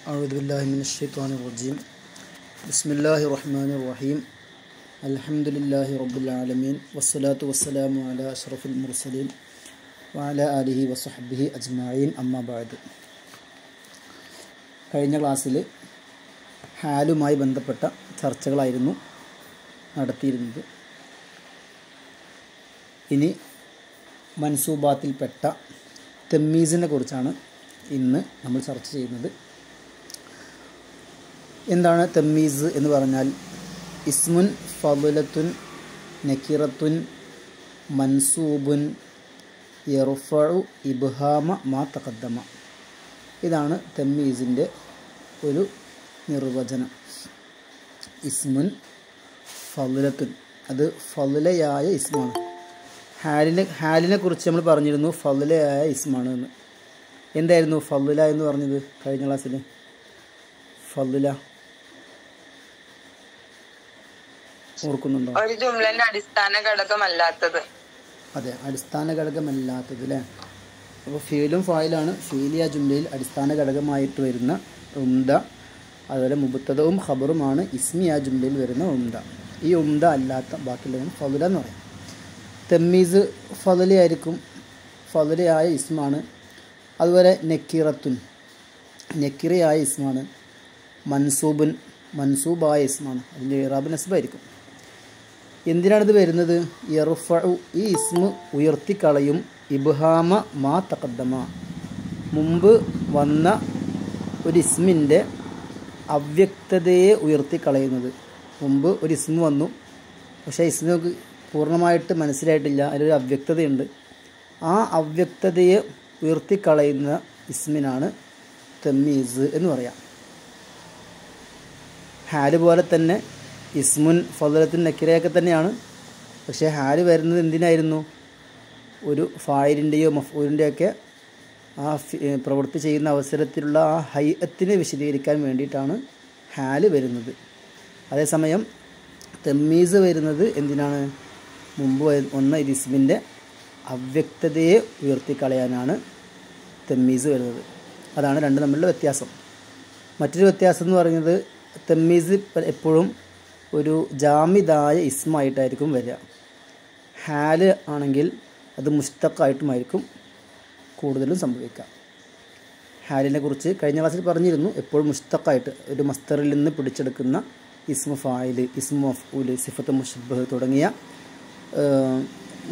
أعوذ بالله من الشيطان الرجيم بسم الله الرحمن الرحيم الحمد لله رب العالمين والصلاة والسلام على أشرف المرسلين وعلى آله وصحبه أجمعين أما بعد. കഴിഞ്ഞ ക്ലാസ്സിൽ ഹാലുമായി ബന്ധപ്പെട്ട ചർച്ചകളായിരുന്നു നടത്തിയിരുന്നത്. ഇനി മൻസൂബാത്തിൽപ്പെട്ട തമ്മീസിനെ കുറിച്ചാണ് ഇന്ന് നമ്മൾ ചർച്ച ചെയ്യുന്നത്. എന്താണ് തമ്മീസ് എന്ന് പറഞ്ഞാൽ? ഇസ്മുൻ ഫളുലത്തുൻ നക്കിറത്തുൻ മൻസൂബുൻ യർഫഉ ഇബ്ഹാമ മാ തഖദ്ദമ. ഇതാണ് തമ്മീസിൻ്റെ ഒരു നിർവചനം. ഇസ്മുൻ ഫളുലത്തുൻ, അത് ഫളുലയായ ഇസ്മാണ്. ഹാലിനെ കുറിച്ച് നമ്മൾ പറഞ്ഞിരുന്നു ഫളുലയായ ഇസ്മാണ് എന്ന്. എന്തായിരുന്നു ഫളുല എന്ന് പറഞ്ഞത് കഴിഞ്ഞ ക്ലാസ്സിൽ? ഫളുല ഓർക്കുന്നുണ്ടോ? ഒരു ജുംലന്റെ അടിസ്ഥാന ഘടകമല്ലാത്തത്. അതെ, അടിസ്ഥാന ഘടകമല്ലാത്തത് അല്ലേ. അപ്പോൾ ഫീലും ഫായിലാണ് ഫീലിയ ജുംലയിൽ അടിസ്ഥാന ഘടകമായിട്ട് വരുന്ന ഉംദ. അതുപോലെ മുബത്തദവും ഖബറുമാണ് ഇസ്മിയ ജുംലയിൽ വരുന്ന ഉംദ. ഈ ഉംദ അല്ലാത്ത ബാക്കിയുള്ളതാണ് ഫളുല എന്ന് പറയും. തമ്മീസ് ഫളുലയായിരിക്കും, ഫളുലയായ ഇസ്മാണ്. അതുപോലെ നക്കിറത്തുൻ, നക്കിറയായ ഇസ്മാണ്. മൻസൂബുൻ, മൻസൂബായ ഇസ്മാണ്. അതിൻ്റെ ഇറാബ് നസ്ബായിരിക്കും. എന്തിനാണിത് വരുന്നത്? യർഫഉ, ഈ ഇസ്മ് ഉയർത്തിക്കളയും. ഇബ്ഹാമ മാ തഖദ്ദമ, മുമ്പ് വന്ന ഒരു ഇസ്മിൻ്റെ അവ്യക്തതയെ ഉയർത്തിക്കളയുന്നത്. മുമ്പ് ഒരു ഇസ്മ് വന്നു, പക്ഷേ ഇസ്മ് നമുക്ക് പൂർണ്ണമായിട്ട് മനസ്സിലായിട്ടില്ല, അതിലൊരു അവ്യക്തതയുണ്ട്. ആ അവ്യക്തതയെ ഉയർത്തിക്കളയുന്ന ഇസ്മിനാണ് തമ്മീസ് എന്ന് പറയാം. ഹാല് പോലെ തന്നെ ഇസ്മുൻ ഫളുലത്തുൻ നക്കിറയൊക്കെ തന്നെയാണ്. പക്ഷേ ഹാല് വരുന്നത് എന്തിനായിരുന്നു? ഒരു ഫായിലിൻ്റെയോ മഫ്ഊലിൻ്റെയൊക്കെ ആ പ്രവൃത്തി ചെയ്യുന്ന അവസരത്തിലുള്ള ആ ഹൈഅത്തിനെ വിശദീകരിക്കാൻ വേണ്ടിയിട്ടാണ് ഹാല് വരുന്നത്. അതേസമയം തമ്മീസ് വരുന്നത് എന്തിനാണ്? മുമ്പ് വന്ന ഒരു ഇസ്മിൻ്റെ അവ്യക്തതയെ ഉയർത്തിക്കളയാനാണ് തമ്മീസ് വരുന്നത്. അതാണ് രണ്ടും തമ്മിലുള്ള വ്യത്യാസം. മറ്റൊരു വ്യത്യാസം എന്ന് പറയുന്നത്, തമ്മീസ് എപ്പോഴും ഒരു ജാമിദായ ഇസ്മായിട്ടായിരിക്കും വരിക. ഹാല് ആണെങ്കിൽ അത് മുസ്തഖായിട്ടുമായിരിക്കും കൂടുതലും സംഭവിക്കുക. ഹാലിനെ കുറിച്ച് കഴിഞ്ഞ ക്ലാസ്സിൽ പറഞ്ഞിരുന്നു. എപ്പോഴും മുസ്തഖായിട്ട് ഒരു മസ്തറിൽ നിന്ന് പിടിച്ചെടുക്കുന്ന ഇസ്മു ഫായിൽ, ഇസ്മു മഫ്ഊൽ, സിഫത്ത് മുഷബ്ബഹ് തുടങ്ങിയ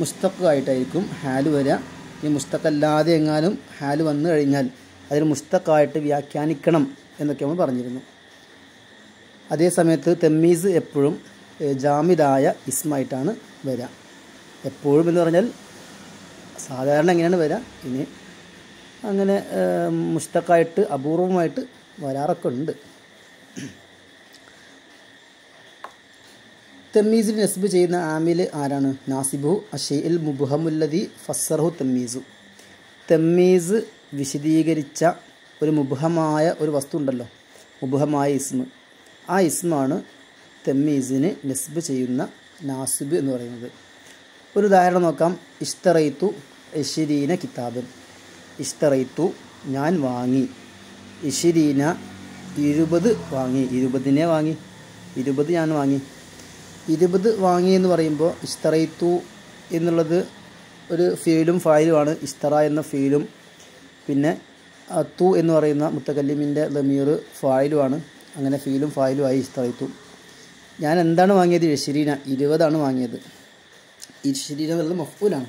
മുസ്തഖായിട്ടായിരിക്കും ഹാല് വരിക. ഈ മുസ്തഖല്ലാതെ എങ്ങാനും ഹാല് വന്നു കഴിഞ്ഞാൽ അതിന് മുസ്തഖായിട്ട് വ്യാഖ്യാനിക്കണം എന്നൊക്കെ നമ്മൾ പറഞ്ഞിരുന്നു. അതേ സമയത്ത് തമ്മീസ് എപ്പോഴും ജാമിദായ ഇസ്മായിട്ടാണ് വരിക. എപ്പോഴും എന്ന് പറഞ്ഞാൽ സാധാരണ എങ്ങനെയാണ് വരിക, ഇനി അങ്ങനെ മുസ്തഖായിട്ട് അപൂർവമായിട്ട് വരാറൊക്കെ ഉണ്ട്. തമ്മീസിൽ നസ്ബ് ചെയ്യുന്ന ആമിൽ ആരാണ്? നാസിബു അഷൈഇൽ മുബ്ഹമുല്ലദി ഫസ്സറഹു തമ്മീസു. തമ്മീസ് വിശദീകരിച്ച ഒരു മുബ്ഹമായ ഒരു വസ്തു ഉണ്ടല്ലോ, മുബ്ഹമായ ഇസ്മ്. ആ ഇസ്മാണ് തമ്മീസിന് നസ്ബ് ചെയ്യുന്ന നാസിബ് എന്ന് പറയുന്നത്. ഒരു ഉദാഹരണം നോക്കാം. ഇഷ്തറൈത്തു 20 കിതാബൻ. ഇഷ്തറൈത്തു ഞാൻ വാങ്ങി. 20 20 വാങ്ങി, 20നെ വാങ്ങി, 20 ഞാൻ വാങ്ങി. 20 വാങ്ങി എന്ന് പറയുമ്പോൾ ഇഷ്തറൈത്തു എന്നുള്ളത് ഒരു ഫീലും ഫായിലുമാണ്. ഇഷ്തറ എന്ന ഫീലും പിന്നെ തു എന്ന് പറയുന്ന മുത്തകല്ലിമിൻ്റെ ലമീർ ഫായിലുമാണ്. അങ്ങനെ ഫീലും ഫായിലും ആയി ഇഷ്തറൈത്തു. ഞാൻ എന്താണ് വാങ്ങിയത്? 20 വാങ്ങിയത്. 20 എന്നുള്ളത് മഫ്ഊലാണ്.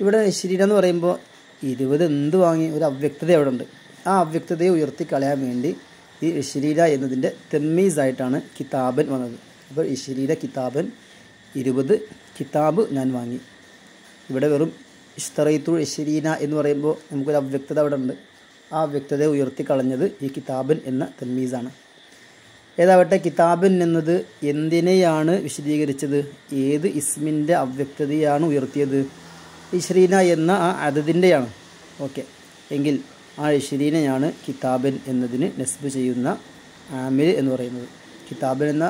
ഇവിടെ 20 എന്ന് പറയുമ്പോൾ 20 എന്ത് വാങ്ങി? ഒരു അവ്യക്തത അവിടെ ഉണ്ട്. ആ അവ്യക്തതയെ ഉയർത്തിക്കളയാൻ വേണ്ടി ഈ 20 എന്നതിൻ്റെ തമ്മീസായിട്ടാണ് കിതാബൻ വന്നത്. അപ്പോൾ 20 കിതാബൻ, 20 കിതാബ് ഞാൻ വാങ്ങി. ഇവിടെ വെറും ഇഷ്തറൈത്തു 20 എന്ന് പറയുമ്പോൾ നമുക്കൊരു അവ്യക്തത അവിടെ ഉണ്ട്. ആ അവ്യക്തതയെ ഉയർത്തിക്കളഞ്ഞത് ഈ കിതാബൻ എന്ന തമ്മീസാണ്. ഏതാവട്ടെ, കിതാബൻ എന്നത് എന്തിനെയാണ് വിശദീകരിച്ചത്? ഏത് ഇസ്മിൻ്റെ അവ്യക്തതയാണ് ഉയർത്തിയത്? 20 എന്ന ആ അദദിൻ്റെയാണ്. ഓക്കെ, എങ്കിൽ ആ 20നെയാണ് കിതാബൻ എന്നതിന് നസ്ബ് ചെയ്യുന്ന ആമിൽ എന്ന് പറയുന്നത്. കിതാബൻ എന്ന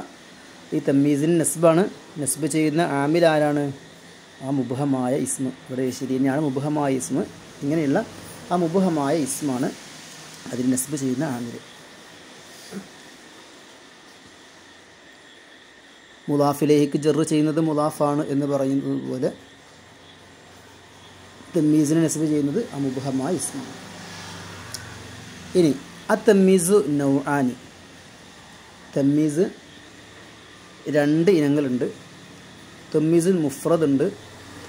ഈ തമ്മീസിന് നസ്ബാണ്. നസ്ബ് ചെയ്യുന്ന ആമിൽ ആരാണ്? ആ മുബ്ഹമായ ഇസ്മ്. ഇവിടെ 20നെയാണ് മുബ്ഹമായ ഇസ്മ്. ഇങ്ങനെയുള്ള ആ മുബ്ഹമായ ഇസ്മാണ് അതിന് നസ്ബ് ചെയ്യുന്ന ആമിൽ. മുലാഫിലേക്ക് ജറ് ചെയ്യുന്നത് മുലാഫാണ് എന്ന് പറയുന്നത് പോലെ തമ്മീസിനെ നസ്ബ് ചെയ്യുന്നത് ആ മുബഹമായ ഇസ്മാണ്. ഇനി തമ്മീസു നൗആനി, തമ്മീസ് രണ്ട് ഇനങ്ങളുണ്ട്. തമ്മീസുൽ മുഫ്രദ് ഉണ്ട്,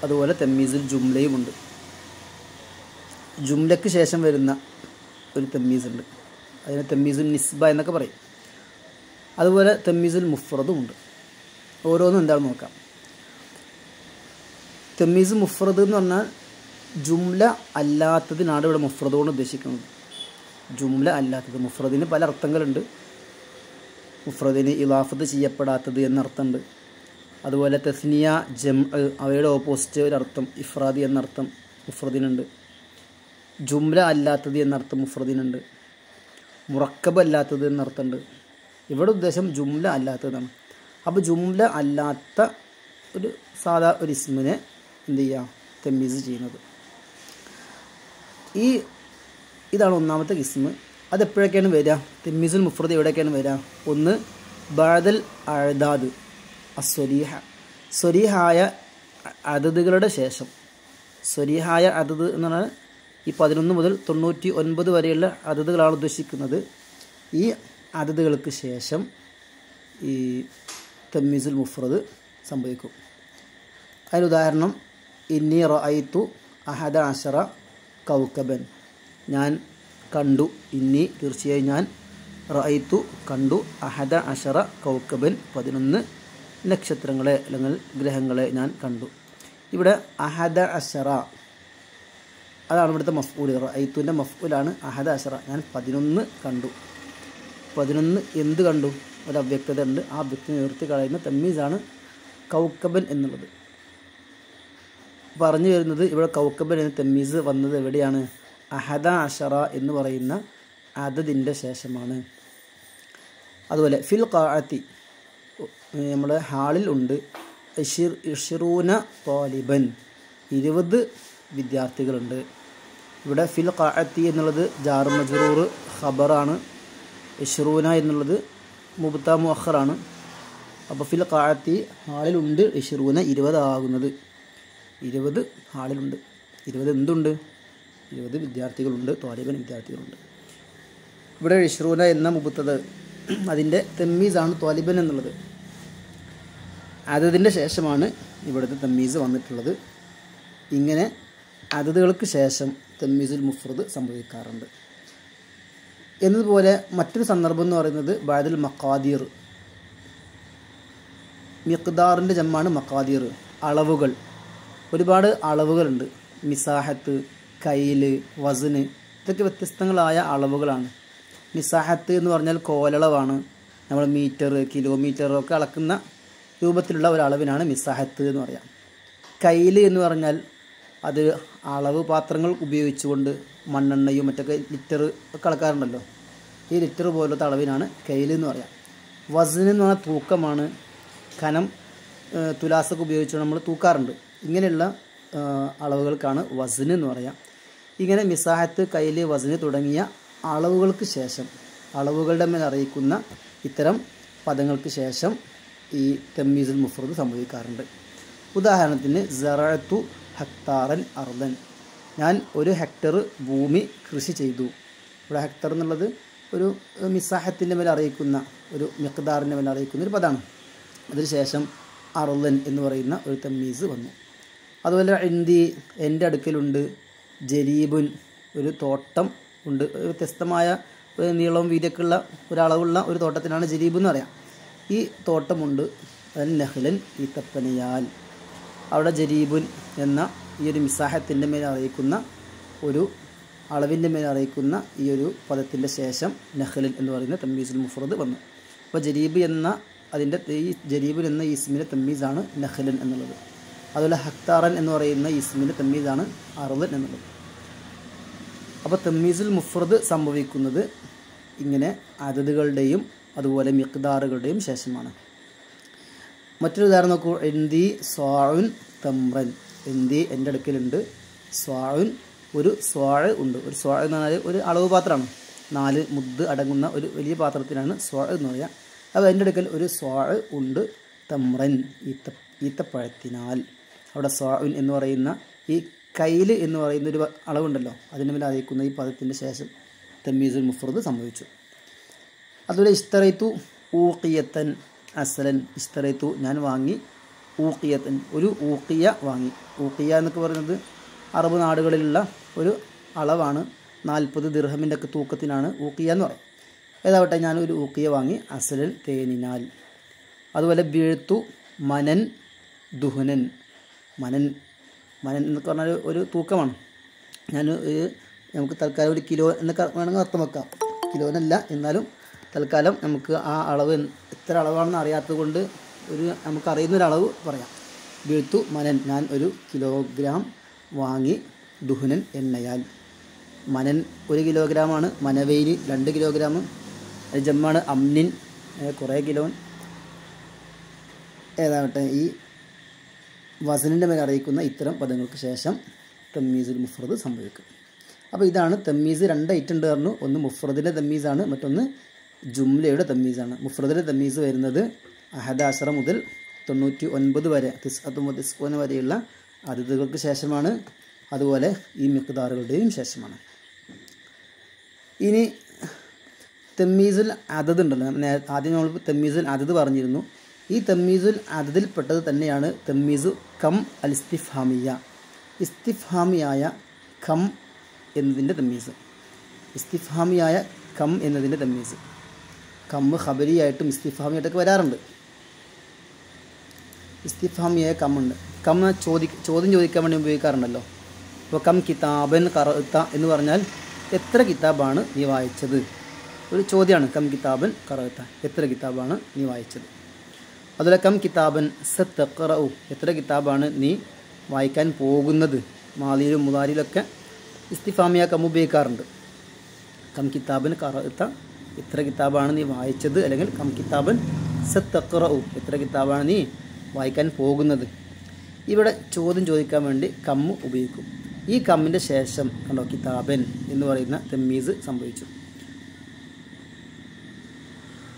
അതുപോലെ തമ്മീസുൽ ജുംലയുമുണ്ട്. ജുംലയ്ക്ക് ശേഷം വരുന്ന ഒരു തമ്മീസ് ഉണ്ട്, അതിന് തമ്മീസുൽ നിസ്ബ എന്നൊക്കെ പറയും. അതുപോലെ തമ്മീസുൽ മുഫ്രദും ഉണ്ട്. ഓരോന്നും എന്താണെന്ന് നോക്കാം. തമ്മീസ് മുഫ്രദ് എന്ന് പറഞ്ഞാൽ ജുംല അല്ലാത്തതിനാണ് ഇവിടെ മുഫ്രദ് കൊണ്ട് ഉദ്ദേശിക്കുന്നത്. ജുംല അല്ലാത്തത്, മുഫ്രദിന് പല അർത്ഥങ്ങളുണ്ട്. മുഫ്രദിന് ഇലാഫത്ത് ചെയ്യപ്പെടാത്തത് എന്നർത്ഥമുണ്ട്. അതുപോലെ തസ്നിയ, ജംഅ് അവയുടെ ഓപ്പോസിറ്റ് ഒരർത്ഥം ഇഫ്രാദി എന്നർത്ഥം മുഫ്രദിനുണ്ട്. ജുംല അല്ലാത്തത് എന്നർത്ഥം മുഫ്രദിനുണ്ട്. മുറക്കബ് അല്ലാത്തത് എന്നർത്ഥമുണ്ട്. ഇവിടെ ഉദ്ദേശം ജുംല അല്ലാത്തതാണ്. അപ്പോൾ ജുംല അല്ലാത്ത ഒരു സാധാ ഒരു ഇസ്മിനെ എന്ത് ചെയ്യുക, തമ്മീസ് ചെയ്യുന്നത്. ഇതാണ് ഒന്നാമത്തെ ഇസ്മ്. അതെപ്പോഴൊക്കെയാണ് വരിക? തമ്മീസുൽ മുഫ്രദ് എവിടെയൊക്കെയാണ് വരിക? ഒന്ന് ബഅദൽ അഅദാദ് അസ്വരീഹ, സ്വരീഹായ അദദുകളുടെ ശേഷം. സ്വരീഹായ അദദ് എന്ന് പറഞ്ഞാൽ ഈ 11 മുതൽ 99 വരെയുള്ള അദദുകളാണ് ഉദ്ദേശിക്കുന്നത്. ഈ അദദുകൾക്ക് ശേഷം ഈ തമ്മീസുൽ മുഫ്രദ് സംഭവിക്കും. അതിനുദാഹരണം ഇന്നി റഅയ്തു അഹദ അശറ കൗകബൻ, ഞാൻ കണ്ടു, ഇന്നി തീർച്ചയായും ഞാൻ, റഅയ്തു കണ്ടു, അഹദ അശറ കൗകബൻ 11 നക്ഷത്രങ്ങളെ അല്ലെങ്കിൽ ഗ്രഹങ്ങളെ ഞാൻ കണ്ടു. ഇവിടെ അഹദ അശറ അതാണ് ഇവിടുത്തെ മഫ്ഊൽ. റഅയ്തുവിൻ്റെ മഫ്ഊലാണ് അഹദ അശറ, ഞാൻ 11 കണ്ടു. 11 എന്ത് കണ്ടു? ഒരു അവ്യക്തത ഉണ്ട്. ആ അവ്യക്തത ഉയർത്തി കളയുന്ന തമ്മീസാണ് കൗകബൻ എന്നുള്ളത്. പറഞ്ഞു വരുന്നത് ഇവിടെ കൗകബൻ എന്ന തമ്മീസ് വന്നത് എവിടെയാണ്? അഹദ അശറ എന്ന് പറയുന്ന അദദിൻ്റെ ശേഷമാണ്. അതുപോലെ ഫിൽ ഖാഅത്തി, നമ്മുടെ ഹാളിൽ ഉണ്ട്, ഇഷ്റൂന താലിബൻ, 20 വിദ്യാർത്ഥികളുണ്ട്. ഇവിടെ ഫിൽ ഖാഅത്തി എന്നുള്ളത് ജാർ മജ്റൂർ ഖബറാണ്. ഇഷ്റൂന എന്നുള്ളത് മുബ്ത മുഅഖറാണ്. അപ്പോൾ ഫിൽ ഖാഅത്തി ഹാളിലുണ്ട്, ഇഷ്റൂന 20 ആകുന്നത്. 20 ഹാളിലുണ്ട്. 20 എന്തുണ്ട്? 20 വിദ്യാർത്ഥികളുണ്ട്, താലിബൻ വിദ്യാർത്ഥികളുണ്ട്. ഇവിടെ ഇഷ്റൂന എന്ന മുബ്തദ അതിൻ്റെ തമ്മീസാണ് താലിബൻ എന്നുള്ളത്. അദദിൻ്റെ ശേഷമാണ് ഇവിടുത്തെ തമ്മീസ് വന്നിട്ടുള്ളത്. ഇങ്ങനെ അദദുകൾക്ക് ശേഷം തമ്മീസുൽ മുഫ്രദ് സംഭവിക്കാറുണ്ട്. എന്നതുപോലെ മറ്റൊരു സന്ദർഭം എന്ന് പറയുന്നത് ബഅദുൽ മഖാദീർ, മിഖ്ദാറിൻ്റെ ജമ്മാണ് മഖാദീർ, അളവുകൾ. ഒരുപാട് അളവുകളുണ്ട്. മിസാഹത്ത്, കൈല്, വസ്ന്, ഇതൊക്കെ വ്യത്യസ്തങ്ങളായ അളവുകളാണ്. മിസാഹത്ത് എന്ന് പറഞ്ഞാൽ കോലളവാണ്. നമ്മൾ മീറ്റർ, കിലോമീറ്റർ ഒക്കെ അളക്കുന്ന രൂപത്തിലുള്ള ഒരളവിനാണ് മിസാഹത്ത് എന്ന് പറയാം. കൈല് എന്ന് പറഞ്ഞാൽ അത് അളവ് പാത്രങ്ങൾ ഉപയോഗിച്ചുകൊണ്ട് മണ്ണെണ്ണയും മറ്റൊക്കെ ലിറ്റർ ഒക്കെ അളക്കാറുണ്ടല്ലോ. ഈ ലിറ്റർ പോലത്തെ അളവിനാണ് കൈല് എന്ന് പറയാം. വസ്ന് എന്ന് പറഞ്ഞാൽ തൂക്കമാണ്. കനം തുലാസൊക്കെ ഉപയോഗിച്ച് നമ്മൾ തൂക്കാറുണ്ട്. ഇങ്ങനെയുള്ള അളവുകൾക്കാണ് വസ്ന് എന്ന് പറയാം. ഇങ്ങനെ മിസാഹത്ത്, കൈല്, വസ്ന് തുടങ്ങിയ അളവുകൾക്ക് ശേഷം, അളവുകളുടെ മേൽ അറിയിക്കുന്ന ഇത്തരം പദങ്ങൾക്ക് ശേഷം ഈ തമ്മീസുൽ മുഫ്രദ് സംഭവിക്കാറുണ്ട്. ഉദാഹരണത്തിന് സറഅതു ഹക്താറൻ അർദൻ, ഞാൻ 1 ഹെക്ടർ ഭൂമി കൃഷി ചെയ്തു. ഇവിടെ ഹെക്ടർ എന്നുള്ളത് ഒരു മിസാഹത്തിൻ്റെ മേൽ അറിയിക്കുന്ന, ഒരു മിഖ്ദാറിൻ്റെ മേൽ അറിയിക്കുന്ന ഒരു പദമാണ്. അതിനുശേഷം അർദൻ എന്ന് പറയുന്ന ഒരു തമ്മീസ് വന്നു. അതുപോലെ ഇന്ദി, എൻ്റെ അടുക്കലുണ്ട്, ജരീബുൻ, ഒരു തോട്ടം ഉണ്ട്. വ്യത്യസ്തമായ നീളവും വീതിയൊക്കെയുള്ള ഒരളവുള്ള ഒരു തോട്ടത്തിനാണ് ജരീബ് എന്ന് പറയാം. ഈ തോട്ടമുണ്ട്. അതിൽ നഹ്ലൻ, ഈത്തപ്പനയാൽ. അവിടെ ജരീബുൻ എന്ന ഈ ഒരു മിസാഹത്തിൻ്റെ മേൽ അറിയിക്കുന്ന ഒരു അളവിൻ്റെ മേൽ അറിയിക്കുന്ന ഈ ഒരു പദത്തിൻ്റെ ശേഷം നഹ്ലൻ എന്ന് പറയുന്ന തമ്മീസുൽ മുഫ്രദ് വന്നു. അപ്പോൾ ജരീബ് എന്ന അതിൻ്റെ ഈ ജരീബുൻ എന്ന ഇസ്മിൻ്റെ തമ്മീസാണ് നഹ്ലൻ എന്നുള്ളത്. അതുപോലെ ഹക്താറൻ എന്ന് പറയുന്ന ഇസ്മിൻ്റെ തമ്മീസാണ് അർദൻ എന്നുള്ളത്. അപ്പോൾ തമ്മീസുൽ മുഫ്രദ് സംഭവിക്കുന്നത് ഇങ്ങനെ അദദുകളുടെയും അതുപോലെ മിഖ്ദാറുകളുടെയും ശേഷമാണ്. മറ്റൊരു ഉദാഹരണം നോക്കൂ. ഇന്ദി സ്വാഉൻ തംറൻ, ഇന്ദി എൻ്റെ അടുക്കലുണ്ട്, സ്വാഉൻ ഒരു സ്വാഴ് ഉണ്ട്. ഒരു സ്വാഴ് എന്ന് പറഞ്ഞാൽ ഒരു അളവ് പാത്രമാണ്. 4 മുദ്ദ് അടങ്ങുന്ന ഒരു വലിയ പാത്രത്തിനാണ് സ്വാഴ് എന്ന് പറയുക. അപ്പോൾ എൻ്റെ അടുക്കൽ ഒരു സ്വാഴ് ഉണ്ട്, തമ്രൻ ഈത്തപ്പഴത്തിനാൽ. അവിടെ സ്വാഉൻ എന്ന് പറയുന്ന ഈ കൈൽ എന്ന് പറയുന്ന ഒരു അളവുണ്ടല്ലോ, അതിന് മേലെ അറിയിക്കുന്ന ഈ പദത്തിൻ്റെ ശേഷം തമ്മീസുൽ മുഫ്രദ് സംഭവിച്ചു. അതുപോലെ ഇസ്തറൈത്തു ഊഖിയത്തൻ അസലൻ. ഇസ്തറൈത്തു ഞാൻ വാങ്ങി, ഊഖിയത്തൻ ഒരു ഊഖിയ വാങ്ങി. ഊഖിയ എന്നൊക്കെ പറയുന്നത് അറബ് നാടുകളിലുള്ള ഒരു അളവാണ്. 40 ദിർഹമിൻ്റെ ഒക്കെ തൂക്കത്തിനാണ് ഊഖിയ എന്ന് പറയും. ഏതാവട്ടെ ഞാനൊരു ഊഖിയ വാങ്ങി, അസലൻ തേനിനാൽ. അതുപോലെ ബീഴ്ത്തു മനൻ ദുഹനൻ. മനൻ എന്നൊക്കെ പറഞ്ഞാൽ ഒരു തൂക്കമാണ്. നമുക്ക് തൽക്കാലം ഒരു കിലോ എന്നൊക്കെ വേണമെങ്കിൽ അർത്ഥം വെക്കാം. കിലോനല്ല, എന്നാലും തൽക്കാലം നമുക്ക് ആ അളവ് എത്ര അളവാണെന്ന് അറിയാത്തത് കൊണ്ട് നമുക്കറിയുന്നൊരളവ് പറയാം. ബീഴ്ത്തു മനൻ ഞാൻ ഒരു കിലോഗ്രാം വാങ്ങി, ദുഹനൻ എണ്ണയാൽ. മനൻ 1 കിലോഗ്രാമാണ്, മനവെയിൽ 2 കിലോഗ്രാം, ജമ്മാണ് അമ്നിൻ കുറേ കിലോ. ഏതാവട്ടെ ഈ വസനിൻ്റെ മേലെ അറിയിക്കുന്ന ഇത്തരം പദങ്ങൾക്ക് ശേഷം തമ്മീസുൽ മുഫ്രദ് സംഭവിക്കും. അപ്പോൾ ഇതാണ് തമ്മീസ്. 2 ഐറ്റം ഉണ്ട് പറഞ്ഞു. ഒന്ന് മുഫ്രദിൻ്റെ തമ്മീസാണ്, മറ്റൊന്ന് ജുംലയുടെ തമ്മീസാണ്. മുഫ്രദിൻ്റെ തമ്മീസ് വരുന്നത് 11 മുതൽ 99 വരെ 99 വരെയുള്ള അതിഥികൾക്ക് ശേഷമാണ്. അതുപോലെ ഈ മിഖ്ദാറുകളുടെയും ശേഷമാണ്. ഇനി തമ്മീസുൽ അദദ് ഉണ്ടല്ലോ, ആദ്യം നമ്മൾ തമ്മീസുൽ അദദ് പറഞ്ഞിരുന്നു. ഈ തമ്മീസുൽ അദദിൽപ്പെട്ടത് തന്നെയാണ് തമ്മീസു കം അൽ ഇസ്തിഫ്ഹാമിയ. ഇസ്തിഫ്ഹാമിയായ കം എന്നതിൻ്റെ തമ്മീസ്. ഇസ്തിഫ്ഹാമിയായ കം എന്നതിൻ്റെ തമ്മീസ്. കം ഖബരിയായിട്ടും ഇസ്തിഫ്ഹാമിയായിട്ടൊക്കെ വരാറുണ്ട്. ഇസ്തിഫ്ഹാമിയായ കമ്മുണ്ട്. കം ചോദ്യം ചോദിക്കാൻ വേണ്ടി ഉപയോഗിക്കാറുണ്ടല്ലോ. ഇപ്പോൾ കം കിതാബൻ ഖറഅത എന്ന് പറഞ്ഞാൽ എത്ര കിതാബാണ് നീ വായിച്ചത്? ഒരു ചോദ്യമാണ്. കം കിതാബൻ ഖറഅത, എത്ര കിതാബാണ് നീ വായിച്ചത്? അതുപോലെ കം കിതാബൻ സതഖറഉ, എത്ര കിതാബാണ് നീ വായിക്കാൻ പോകുന്നത്? മാലിയിലും മുദാരിയിലൊക്കെ ഇസ്തിഫാമിയ കം ഉപയോഗിക്കാറുണ്ട്. കം കിതാബൻ ഖറഅത, എത്ര കിതാബാണ് നീ വായിച്ചത്? അല്ലെങ്കിൽ കം കിതാബൻ സതഖറഉ, എത്ര കിതാബാണ് നീ വായിക്കാൻ പോകുന്നത്? ഇവിടെ ചോദ്യം ചോദിക്കാൻ വേണ്ടി കമ്മ് ഉപയോഗിക്കും. ഈ കമ്മിൻ്റെ ശേഷം കണ്ടോ കിതാബൻ എന്ന് പറയുന്ന തമ്മീസ് സംഭവിച്ചു.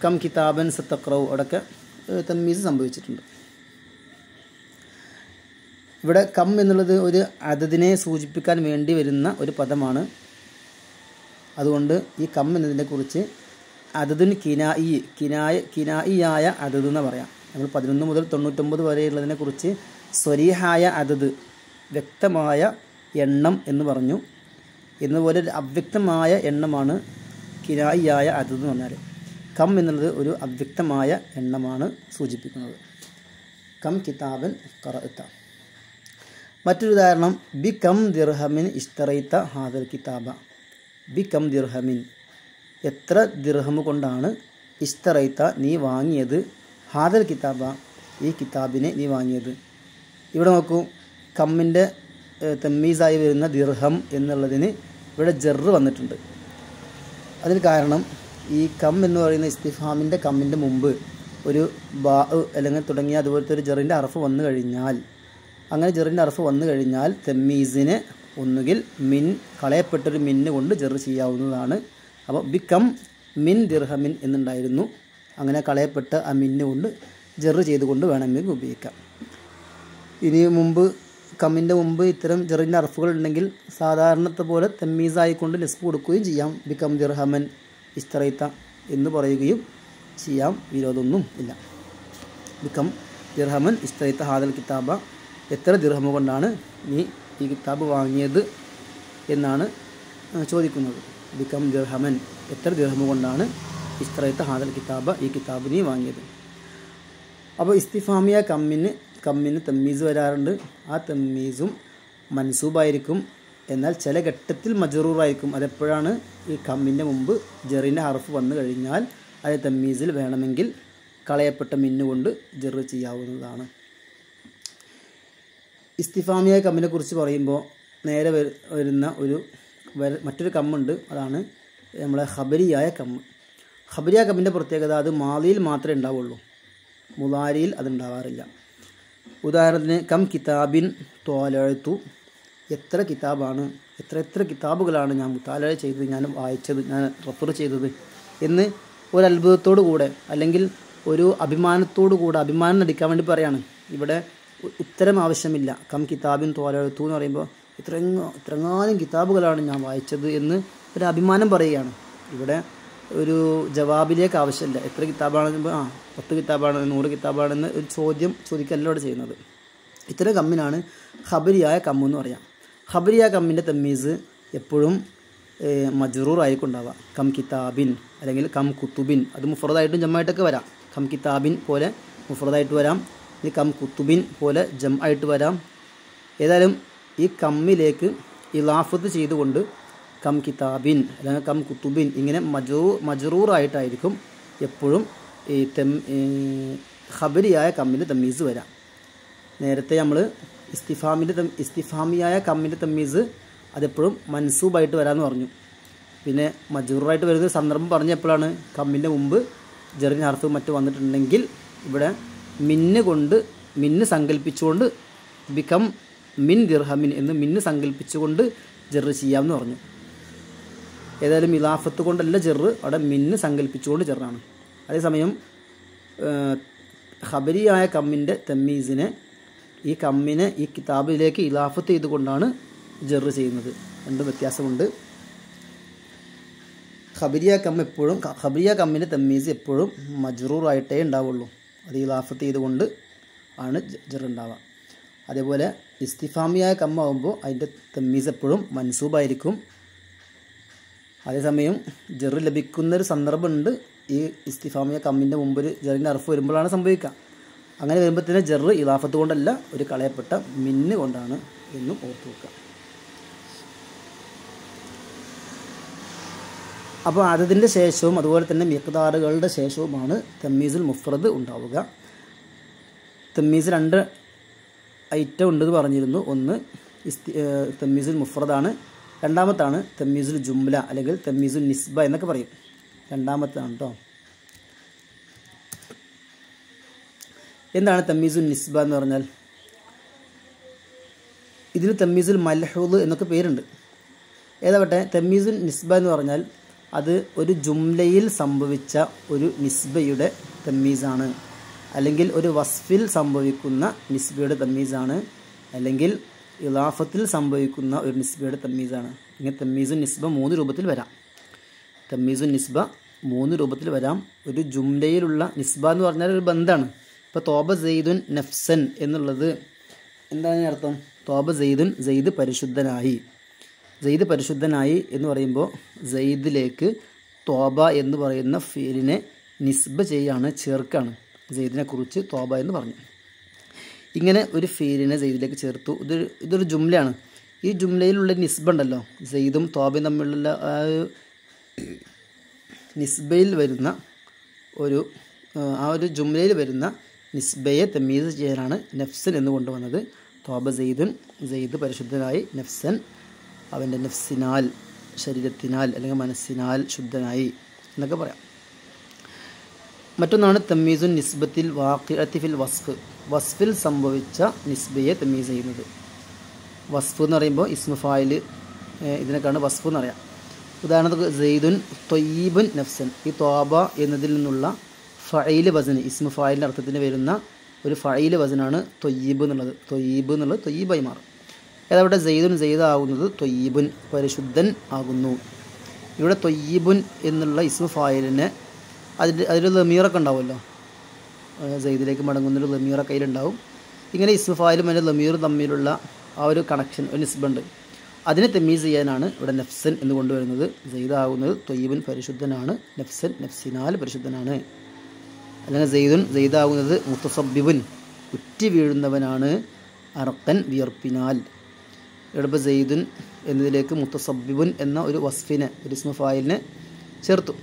കം കിതാബൻ സതഖറഉ അവിടെയൊക്കെ തമ്മീസ് സംഭവിച്ചിട്ടുണ്ട്. ഇവിടെ കം എന്നുള്ളത് ഒരു അദദിനെ സൂചിപ്പിക്കാൻ വേണ്ടി വരുന്ന ഒരു പദമാണ്. അതുകൊണ്ട് ഈ കം എന്നതിനെക്കുറിച്ച് അദദുൻ കിനായിയായ അദദ് എന്ന് പറയാം. നമ്മൾ 11 മുതൽ 99 വരെയുള്ളതിനെക്കുറിച്ച് സ്വരീഹായ അദദ്, വ്യക്തമായ എണ്ണം എന്ന് പറഞ്ഞു. എന്നതുപോലെ ഒരു അവ്യക്തമായ എണ്ണമാണ് കിനായിയായ അദദ് എന്ന് പറഞ്ഞാൽ. കം എന്നുള്ളത് ഒരു അവ്യക്തമായ എണ്ണമാണ് സൂചിപ്പിക്കുന്നത്. കം കിതാബൻ ഖറഅത. മറ്റൊരു ഉദാഹരണം, ബി കം ദിർഹമിൻ ഇഷ്തറൈത ഹാദൽ കിതാബ. ബി കം ദിർഹമിൻ, എത്ര ദിർഹം കൊണ്ടാണ് ഇഷ്തറൈത നീ വാങ്ങിയത്? ഹാദൽ കിതാബ, ഈ കിതാബിനെ നീ വാങ്ങിയത്. ഇവിടെ നോക്കൂ, കമ്മിൻ്റെ തമ്മീസായി വരുന്ന ദിർഹം എന്നുള്ളതിന് ഇവിടെ ജറ് വന്നിട്ടുണ്ട്. അതിന് കാരണം ഈ കം എന്ന് പറയുന്ന ഇസ്തിഫാമിൻ്റെ കമ്മിൻ്റെ മുമ്പ് ഒരു ബാ അല്ലെങ്കിൽ തുടങ്ങിയ അതുപോലത്തെ ഒരു ജറിൻ്റെ അറഫ് വന്നു കഴിഞ്ഞാൽ, അങ്ങനെ ജറിൻ്റെ അറഫ് വന്നു കഴിഞ്ഞാൽ തമ്മീസിനെ ഒന്നുകിൽ മിൻ, കളയപ്പെട്ടൊരു മിന്ന് കൊണ്ട് ജറ് ചെയ്യാവുന്നതാണ്. അപ്പോൾ ബി കം മിൻ ദിർഹമിൻ എന്നുണ്ടായിരുന്നു. അങ്ങനെ കളയപ്പെട്ട ആ മിന്ന് കൊണ്ട് ജറ് ചെയ്തുകൊണ്ട് വേണമെങ്കിൽ ഉപയോഗിക്കാം. ഇനി കമ്മിൻ്റെ മുമ്പ് ഇത്തരം ജറിൻ്റെ അറഫുകൾ ഉണ്ടെങ്കിൽ സാധാരണത്തെ പോലെ തമ്മീസായിക്കൊണ്ട് നെസ്ബ് കൊടുക്കുകയും ചെയ്യാം. ബി കം ദിർഹമൻ ഇസ്തറൈത്ത എന്ന് പറയുകയും ചെയ്യാം. വിരോധമൊന്നും ഇല്ല. ബി കം ദിർഹമൻ ഇസ്തറൈത്ത ഹാദൽ കിതാബ, എത്ര ദിർഹമ കൊണ്ടാണ് നീ ഈ കിതാബ് വാങ്ങിയത് എന്നാണ് ചോദിക്കുന്നത്. ബി കം ദിർഹമൻ, എത്ര ദിർഹമ കൊണ്ടാണ് ഇസ്തറൈത്ത ഹാദൽ കിതാബ, ഈ കിതാബ് നീ വാങ്ങിയത്. അപ്പോൾ ഇസ്തിഫാമിയ കമ്മിന് തമ്മീസ് വരാറുണ്ട്. ആ തമ്മീസും മൻസൂബായിരിക്കും. എന്നാൽ ചില ഘട്ടത്തിൽ മജറൂറായിരിക്കും. അതെപ്പോഴാണ്? ഈ കമ്മിൻ്റെ മുമ്പ് ജറിൻ്റെ ഹർഫ് വന്നു കഴിഞ്ഞാൽ അത് തമ്മീസിൽ വേണമെങ്കിൽ കളയപ്പെട്ട മിന്നുകൊണ്ട് ജറ് ചെയ്യാവുന്നതാണ്. ഇസ്തിഫാമിയ കമ്മിനെ കുറിച്ച് പറയുമ്പോൾ നേരെ വരുന്ന മറ്റൊരു കമ്മുണ്ട്. അതാണ് നമ്മളെ ഖബരിയായ കമ്മ്. ഖബരിയായ കമ്മിൻ്റെ പ്രത്യേകത അത് മാദിയിൽ മാത്രമേ ഉണ്ടാവുള്ളൂ, മുദാരിയിൽ അതുണ്ടാവാറില്ല. ഉദാഹരണത്തിന് കം കിതാബിൻ ത്വാലഅതു, എത്ര കിതാബാണ്, എത്ര കിതാബുകളാണ് ഞാൻ മുത്താലഅ ചെയ്തത്, ഞാൻ വായിച്ചത്, ഞാൻ റഫർ ചെയ്തത് എന്ന് ഒരു അത്ഭുതത്തോടു കൂടെ അല്ലെങ്കിൽ ഒരു അഭിമാനത്തോടു കൂടെ അഭിമാനം നടിക്കാൻ വേണ്ടി പറയാണ്. ഇവിടെ ഉത്തരം ആവശ്യമില്ല. കം കിതാബിൻ തോലെഴുത്തു എന്ന് പറയുമ്പോൾ ഇത്രങ്ങാനും കിതാബുകളാണ് ഞാൻ വായിച്ചത് എന്ന് ഒരു അഭിമാനം പറയുകയാണ്. ഇവിടെ ഒരു ജവാബിലേക്ക് ആവശ്യമില്ല. എത്ര കിതാബാണെന്ന് 10 കിതാബാണ് 100 കിതാബാണെന്ന് ഒരു ചോദ്യം ചോദിക്കല്ല ഇവിടെ ചെയ്യുന്നത്. ഇത്തരം കമ്മിനാണ് ഖബരിയായ കമ്മെന്ന് പറയാം. ഖബരിയായ കമ്മിൻ്റെ തമ്മീസ് എപ്പോഴും മജ്റൂർ ആയിരിക്കുണ്ടാവുക. കം കിതാബിൻ അല്ലെങ്കിൽ കം കുത്തുബിൻ, അത് മുഫ്രദായിട്ടും ജമ്മായിട്ടൊക്കെ വരാം. കം കിതാബിൻ പോലെ മുഫ്രദായിട്ട് വരാം, ഈ കം കുത്തുബിൻ പോലെ ജം ആയിട്ട് വരാം. ഏതായാലും ഈ കമ്മിലേക്ക് ഇലാഫത്ത് ചെയ്തുകൊണ്ട് കം കിതാബിൻ അല്ലെങ്കിൽ കം കുത്തുബിൻ ഇങ്ങനെ മജ്റൂറായിട്ടായിരിക്കും എപ്പോഴും ഈ ഖബരിയായ കമ്മിൻ്റെ തമ്മീസ് വരാം. നേരത്തെ നമ്മൾ ഇസ്തിഫാമിയായ കമ്മിൻ്റെ തമ്മീസ് അതെപ്പോഴും മൻസൂബായിട്ട് വരാമെന്ന് പറഞ്ഞു. പിന്നെ മജ്റൂറായിട്ട് വരുന്ന സന്ദർഭം പറഞ്ഞപ്പോഴാണ് കമ്മിൻ്റെ മുമ്പ് ജറിൻ ഹർഫ് മറ്റു വന്നിട്ടുണ്ടെങ്കിൽ ഇവിടെ മിന്ന് സങ്കല്പിച്ചുകൊണ്ട് ബിക്കം മിൻ ദിർഹമിൻ എന്ന് മിന്ന് സങ്കല്പിച്ചുകൊണ്ട് ജറ് ചെയ്യാമെന്ന് പറഞ്ഞു. ഏതായാലും ഇലാഫത്ത് കൊണ്ടല്ല ജറ്, അവിടെ മിന്ന് സങ്കല്പിച്ചുകൊണ്ട് ജറാണ്. അതേസമയം ഖബരിയായ കമ്മിൻ്റെ തമ്മീസിനെ ഈ കമ്മിനെ ഈ കിതാബിലേക്ക് ഇലാഫത്ത് ചെയ്തുകൊണ്ടാണ് ജറ് ചെയ്യുന്നത്. രണ്ടും വ്യത്യാസമുണ്ട്. ഖബരിയ കമ്മിൻ്റെ തമ്മീസ് എപ്പോഴും മജ്റൂറായിട്ടേ ഉണ്ടാവുള്ളൂ. അത് ഇലാഫത്ത് ചെയ്തുകൊണ്ട് ആണ് ജറ് ഉണ്ടാവുക. അതേപോലെ ഇസ്തിഫാമിയായ കമ്മാവുമ്പോൾ അതിൻ്റെ തമ്മീസ് എപ്പോഴും മൻസൂബായിരിക്കും. അതേസമയം ജറ് ലഭിക്കുന്നൊരു സന്ദർഭമുണ്ട്. ഈ ഇസ്തിഫാമിയ കമ്മിൻ്റെ മുമ്പ് ഒരു ജറിൻ്റെ അർഫ് വരുമ്പോഴാണ് സംഭവിക്കുക. അങ്ങനെ വരുമ്പോൾ തന്നെ ജറ് ഇലാഫത്ത് കൊണ്ടല്ല, ഒരു കളയപ്പെട്ട മിന്ന് കൊണ്ടാണ് എന്നും ഓർത്തു വെക്കുക. അപ്പോൾ അതതിൻ്റെ ശേഷവും അതുപോലെ തന്നെ മിഖ്ദാറുകളുടെ ശേഷവുമാണ് തമ്മീസുൽ മുഫ്രദ് ഉണ്ടാവുക. തമ്മീസ് 2 ഐറ്റം ഉണ്ടെന്ന് പറഞ്ഞിരുന്നു. ഒന്ന് തമ്മീസുൽ മുഫ്രദാണ്, രണ്ടാമത്താണ് തമ്മീസുൽ ജുംല അല്ലെങ്കിൽ തമ്മീസുൽ നിസ്ബ എന്നൊക്കെ പറയും. രണ്ടാമത്താണ് കേട്ടോ. എന്താണ് തമ്മീസുൽ നിസ്ബ എന്ന് പറഞ്ഞാൽ? ഇതിന് തമ്മീസുൽ മൽഹൂദ് എന്നൊക്കെ പേരുണ്ട്. ഏതാവട്ടെ, തമ്മീസുൽ നിസ്ബ എന്ന് പറഞ്ഞാൽ അത് ഒരു ജുംലയിൽ സംഭവിച്ച ഒരു നിസ്ബയുടെ തമ്മീസാണ്, അല്ലെങ്കിൽ ഒരു വസ്ഫിൽ സംഭവിക്കുന്ന നിസ്ബയുടെ തമ്മീസാണ്, അല്ലെങ്കിൽ ഇലാഫത്തിൽ സംഭവിക്കുന്ന ഒരു നിസ്ബയുടെ തമ്മീസാണ്. ഇങ്ങനെ തമ്മീസുൽ നിസ്ബ 3 രൂപത്തിൽ വരാം. തമ്മീസുൽ നിസ്ബ 3 രൂപത്തിൽ വരാം. ഒരു ജുംലയിലുള്ള നിസ്ബ എന്ന് പറഞ്ഞാൽ ഒരു ബന്ധാണ്. ഇപ്പോൾ തോബ സെയ്ദുൻ നഫ്സൻ എന്നുള്ളത് എന്താണ് അർത്ഥം? തോബ സെയ്ദുൻ, സെയ്ദ് പരിശുദ്ധനായി. സെയ്ദ് പരിശുദ്ധനായി എന്ന് പറയുമ്പോൾ സെയ്ദിലേക്ക് തോബ എന്ന് പറയുന്ന ഫീലിനെ നിസ്ബ ചെയ്യാണ്, ചേർക്കാണ്. സെയ്ദിനെ കുറിച്ച് തോബ എന്ന് പറഞ്ഞു. ഇങ്ങനെ ഒരു ഫീലിനെ സെയ്ദിലേക്ക് ചേർത്തു. ഇതൊരു ജുംലയാണ്. ഈ ജുംലയിലുള്ള നിസ്ബ ഉണ്ടല്ലോ, സെയ്ദും തോബയും തമ്മിലുള്ള നിസ്ബയിൽ വരുന്ന ആ ഒരു ജുംലയിൽ വരുന്ന നിസ്ബയെ തമീസ് ചെയ്യാനാണ് നഫ്സൻ എന്ന് കൊണ്ടുവന്നത്. തോബ സെയ്ദുൻ, സെയ്ദ് പരിശുദ്ധനായി, നഫ്സൻ അവൻ്റെ നഫ്സിനാൽ, ശരീരത്തിനാൽ അല്ലെങ്കിൽ മനസ്സിനാൽ ശുദ്ധനായി എന്നൊക്കെ പറയാം. മറ്റൊന്നാണ് തമ്മീസുൻ നിസ്ബത്തിൽ വാഖിഅത്തി ഫിൽ വസ്ഫ്, വസ്ഫിൽ സംഭവിച്ച നിസ്ബയെ തമ്മീസ് ചെയ്യുന്നത്. വസ്ഫ് എന്ന് പറയുമ്പോൾ ഇസ്മു ഫായിൽ, ഇതിനൊക്കെയാണ് വസ്ഫ് എന്ന് പറയാം. ഉദാഹരണത്തിന് സെയ്ദുൻ ത്വയ്യിബുൻ നഫ്സൻ, ഈ തോബ എന്നതിൽ നിന്നുള്ള ഫഈൽ വസൻ, ഇസ്മു ഫായിലിൻ്റെ അർത്ഥത്തിന് വരുന്ന ഒരു ഫഈൽ വസനാണ് ത്വയ്യിബ് എന്നുള്ളത്. ത്വയ്യിബ് എന്നുള്ളത് ത്വയ്യിബായി മാറും. ഏതവിടെ സെയ്ദുൻ സെയ്ദ് ആകുന്നത് ത്വയ്യിബുൻ, പരിശുദ്ധൻ ആകുന്നു. ഇവിടെ ത്വയ്യിബുൻ എന്നുള്ള ഇസ്മു ഫായിലിനെ അതിലൊരു ലമീറൊക്കെ ഉണ്ടാവുമല്ലോ, സെയ്ദിലേക്ക് മടങ്ങുന്നൊരു ലമീറൊക്കെ അതിലുണ്ടാവും. ഇങ്ങനെ ഇസ്മു ഫായിലും അതിൻ്റെ ലമീറും തമ്മിലുള്ള ആ ഒരു കണക്ഷൻ, ഒരു നിസ്ബുണ്ട്. അതിനെ തമീസ് ചെയ്യാനാണ് ഇവിടെ നഫ്സൻ എന്ന് കൊണ്ടുവരുന്നത്. സെയ്ദ് ആകുന്നത് ത്വയ്യിബുൻ, പരിശുദ്ധനാണ്. നഫ്സൻ, നഫ്സിനാൽ പരിശുദ്ധനാണ്. അല്ലെങ്കിൽ സെയ്ദുൻ സെയ്ദാകുന്നത് മുത്തസബ്ബിബുൻ, ഉറ്റി വീഴുന്നവനാണ്. അർക്കൻ, വിയർപ്പിനാൽ. ഇവിടെ സെയ്ദുൻ എന്നതിലേക്ക് മുത്തസബ്ബിബുൻ എന്ന ഒരു വസ്ഫിനെ, ഒരു ഇസ്മു ഫായിലിനെ ചേർത്തു.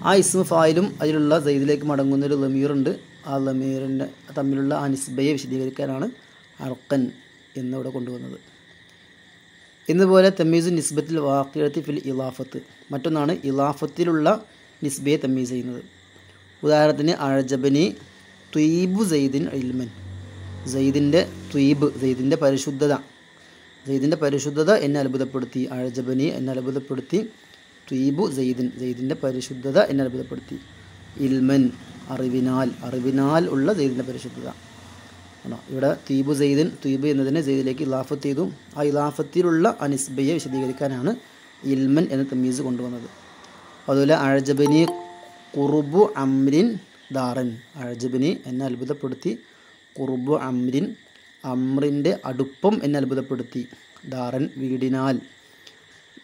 ആ ഇസ്മു ഫായിലും അതിലുള്ള സെയ്ദിലേക്ക് മടങ്ങുന്നൊരു ലമീറുണ്ട്. ആ ലമീറിൻ്റെ തമ്മിലുള്ള ആ നിസ്ബയെ വിശദീകരിക്കാനാണ് അർക്കൻ എന്നിവിടെ കൊണ്ടുവന്നത്. എന്നതുപോലെ തമ്മീസു നിസ്ബത്തിൽ വാഖിഅത്തി ഫിൽ ഇലാഫത്ത്, മറ്റൊന്നാണ് ഇലാഫത്തിലുള്ള നിസ്ബയെ തമ്മീസ് ചെയ്യുന്നത്. ഉദാഹരണത്തിന് അഅജബനി ത്വീബു സെയ്ദിൻ ഇൽമൻ, സെയ്ദിൻ്റെ ത്വീബ്, സെയ്ദിൻ്റെ പരിശുദ്ധത, സെയ്ദിൻ്റെ പരിശുദ്ധത എന്നെ അത്ഭുതപ്പെടുത്തി. അഅജബനി എന്നെ അത്ഭുതപ്പെടുത്തി. ത്വീബു സെയ്ദിൻ, സെയ്ദിൻ്റെ പരിശുദ്ധത എന്നെ അത്ഭുതപ്പെടുത്തി. ഇൽമൻ, അറിവിനാൽ ഉള്ള സെയ്ദിൻ്റെ പരിശുദ്ധത ആണോ. ഇവിടെ ത്വീബു സെയ്ദിൻ, ത്വീബ് എന്നതിനെ സെയ്ദിലേക്ക് ഇലാഫത്ത് ചെയ്തു. ആ ഇലാഫത്തിലുള്ള അനിസ്ബയെ വിശദീകരിക്കാനാണ് ഇൽമൻ എന്ന തമീസ് കൊണ്ടുവന്നത്. അതുപോലെ അഴജബനി ഖുർബു അംരിൻ ദാറൻ, അഴജബനി എന്നെ അത്ഭുതപ്പെടുത്തി, ഖുർബു അംരിൻ അമ്രിൻ്റെ അടുപ്പം എന്നെ അത്ഭുതപ്പെടുത്തി, ദാറൻ വീടിനാൽ.